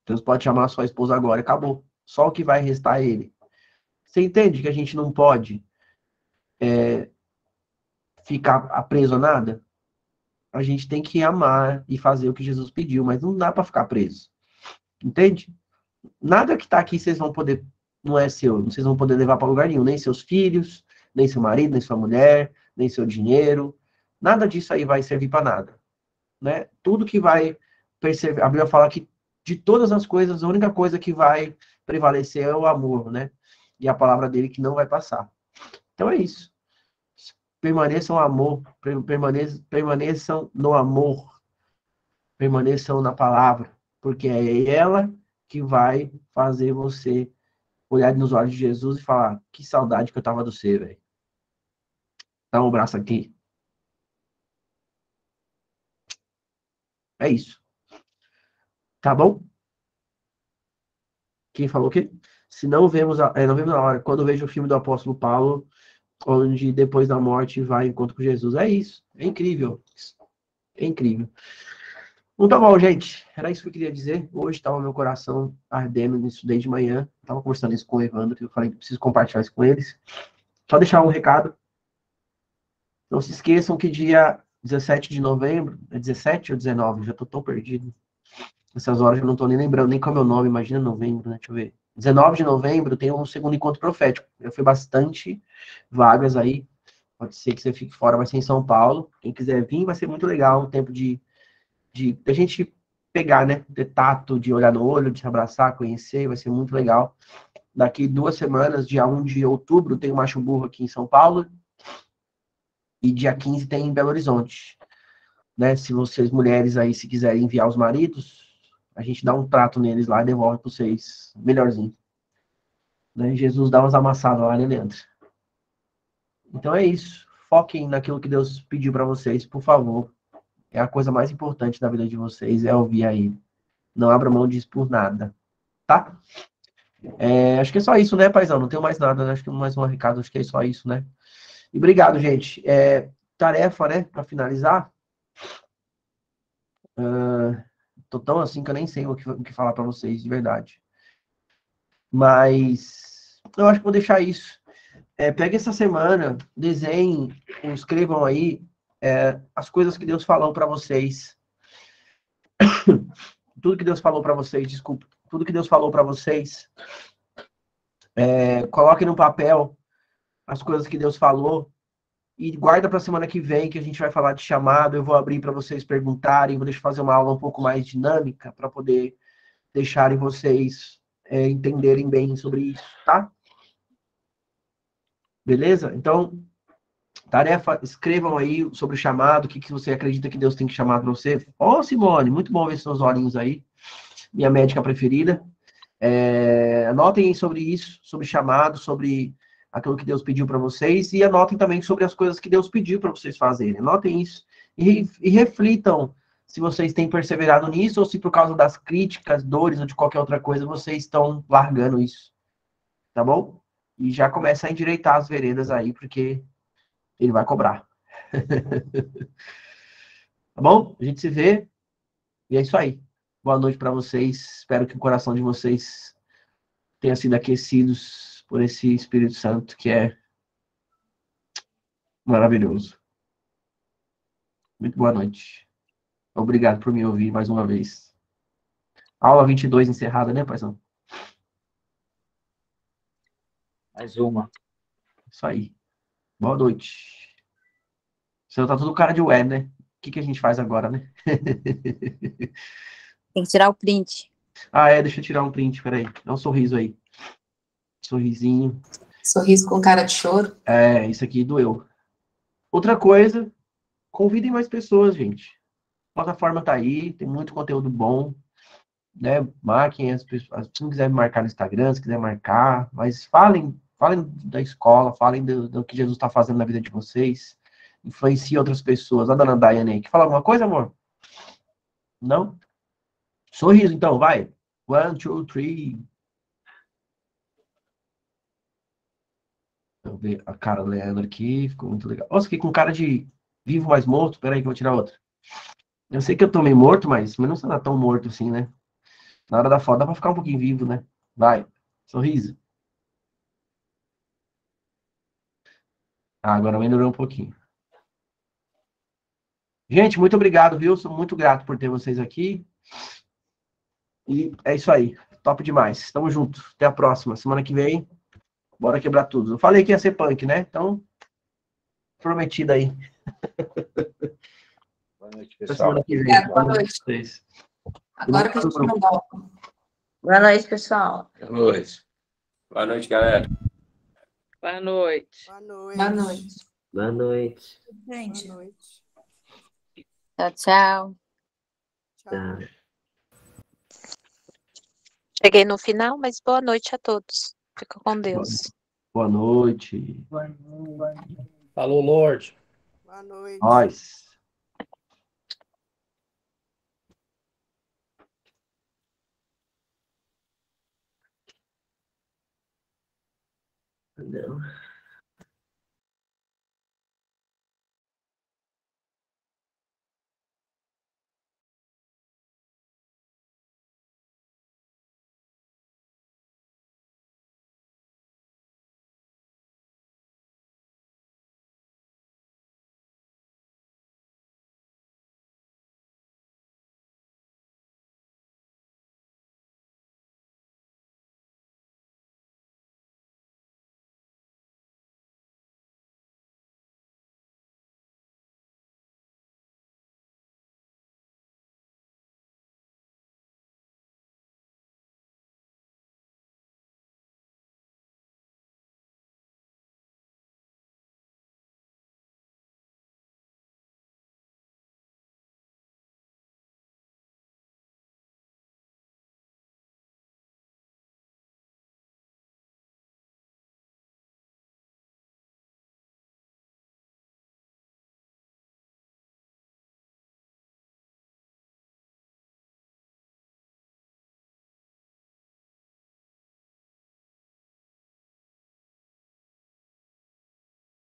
Deus pode chamar sua esposa agora. Acabou. Só o que vai restar é ele. Você entende que a gente não pode ficar preso a nada? A gente tem que amar e fazer o que Jesus pediu, mas não dá para ficar preso. Entende? Nada que tá aqui vocês vão poder, não é seu, vocês vão poder levar para lugar nenhum, nem seus filhos, nem seu marido, nem sua mulher, nem seu dinheiro, nada disso aí vai servir para nada, né? Tudo que vai perceber, a Bíblia fala que de todas as coisas, a única coisa que vai prevalecer é o amor, né? E a palavra dele que não vai passar. Então é isso. Permaneçam no amor, permaneçam no amor, permaneçam na palavra, porque é ela que vai fazer você olhar nos olhos de Jesus e falar, que saudade que eu tava do você, velho. Dá um abraço aqui. É isso. Tá bom? Quem falou o quê? Se não vemos, não vemos a hora. Quando eu vejo o filme do apóstolo Paulo, onde depois da morte vai em encontro com Jesus. É isso. É incrível. É incrível. Então tá bom, gente. Era isso que eu queria dizer. Hoje estava meu coração ardendo nisso desde de manhã. Estava conversando isso com o Evandro, eu falei que preciso compartilhar isso com eles. Só deixar um recado. Não se esqueçam que dia 17 de novembro, é 17 ou 19? Já estou tão perdido. Essas horas eu não tô nem lembrando nem qual é o meu nome, imagina novembro, né? Deixa eu ver. 19 de novembro tem um segundo encontro profético. Já foi bastante vagas aí. Pode ser que você fique fora, vai ser em São Paulo. Quem quiser vir, vai ser muito legal. Um tempo de a gente pegar, né? De tato, de olhar no olho, de se abraçar, conhecer, vai ser muito legal. Daqui 2 semanas, dia 1 de outubro, tem o Macho Burro aqui em São Paulo. E dia 15 tem em Belo Horizonte. Né? Se vocês, mulheres aí, se quiserem enviar os maridos, a gente dá um trato neles lá e devolve para vocês melhorzinho. Né? Jesus dá umas amassadas lá, né, Leandro? Então é isso. Foquem naquilo que Deus pediu para vocês, por favor. É a coisa mais importante da vida de vocês, é ouvir a Ele. Não abra mão disso por nada, tá? Acho que é só isso, né, paizão? Não tenho mais nada, né? Acho que mais um recado, acho que é só isso, né? E obrigado, gente. Tarefa, né, para finalizar. Tô tão assim que eu nem sei o que falar para vocês, de verdade. Mas eu acho que vou deixar isso. Pegue essa semana, desenhem, ou escrevam aí as coisas que Deus falou para vocês. Tudo que Deus falou para vocês, desculpa. Tudo que Deus falou para vocês. Coloquem no papel as coisas que Deus falou e guarda para a semana que vem, que a gente vai falar de chamado. Eu vou abrir para vocês perguntarem, vou deixar fazer uma aula um pouco mais dinâmica para poder deixarem vocês entenderem bem sobre isso, tá? Beleza? Então, tarefa, escrevam aí sobre o chamado, o que você acredita que Deus tem que chamar para você. Ó, Simone, muito bom ver seus olhinhos aí, minha médica preferida. Anotem sobre isso, sobre chamado, sobre aquilo que Deus pediu para vocês, e anotem também sobre as coisas que Deus pediu para vocês fazerem. Anotem isso e reflitam se vocês têm perseverado nisso ou se por causa das críticas, dores ou de qualquer outra coisa vocês estão largando isso, tá bom? E já começa a endireitar as veredas aí, porque ele vai cobrar. Tá bom? A gente se vê e é isso aí. Boa noite para vocês. Espero que o coração de vocês tenha sido aquecido por esse Espírito Santo que é maravilhoso. Muito boa noite. Obrigado por me ouvir mais uma vez. Aula 22 encerrada, né, paizão? Mais uma. Isso aí. Boa noite. Você tá tudo cara de ué, né? O que a gente faz agora, né? Tem que tirar o print. Deixa eu tirar um print, peraí. Dá um sorriso aí. Sorrisinho. Sorriso com cara de choro. Isso aqui doeu. Outra coisa, convidem mais pessoas, gente. A plataforma tá aí, tem muito conteúdo bom, né? Marquem as pessoas. Se não quiser me marcar no Instagram, se quiser marcar, mas falem da escola, falem do que Jesus está fazendo na vida de vocês. Influencie outras pessoas. A dona Daiane aí. Quer falar alguma coisa, amor? Não? Sorriso, então, vai. 1, 2, 3. Deixa eu ver a cara do Leandro aqui, ficou muito legal. Nossa, fiquei com cara de vivo mais morto. Peraí que eu vou tirar outra. Eu sei que eu tô meio morto, mas não está tão morto assim, né? Na hora da foto dá pra ficar um pouquinho vivo, né? Vai. Sorriso. Agora melhorou um pouquinho. Gente, muito obrigado, viu? Sou muito grato por ter vocês aqui. E é isso aí. Top demais. Tamo junto. Até a próxima. Semana que vem, bora quebrar tudo. Eu falei que ia ser punk, né? Então, prometido aí. Boa noite, Até pessoal. semana que vem. Boa noite. Vocês. Agora que a gente não volta. Boa noite, pessoal. Boa noite. Boa noite, galera. Boa noite. Boa noite. Boa noite. Gente. Boa noite. Tchau, tchau. Tá. Cheguei no final, mas boa noite a todos. Fica com Deus. Boa noite. Falou, Lorde. Boa noite. Nós. Não.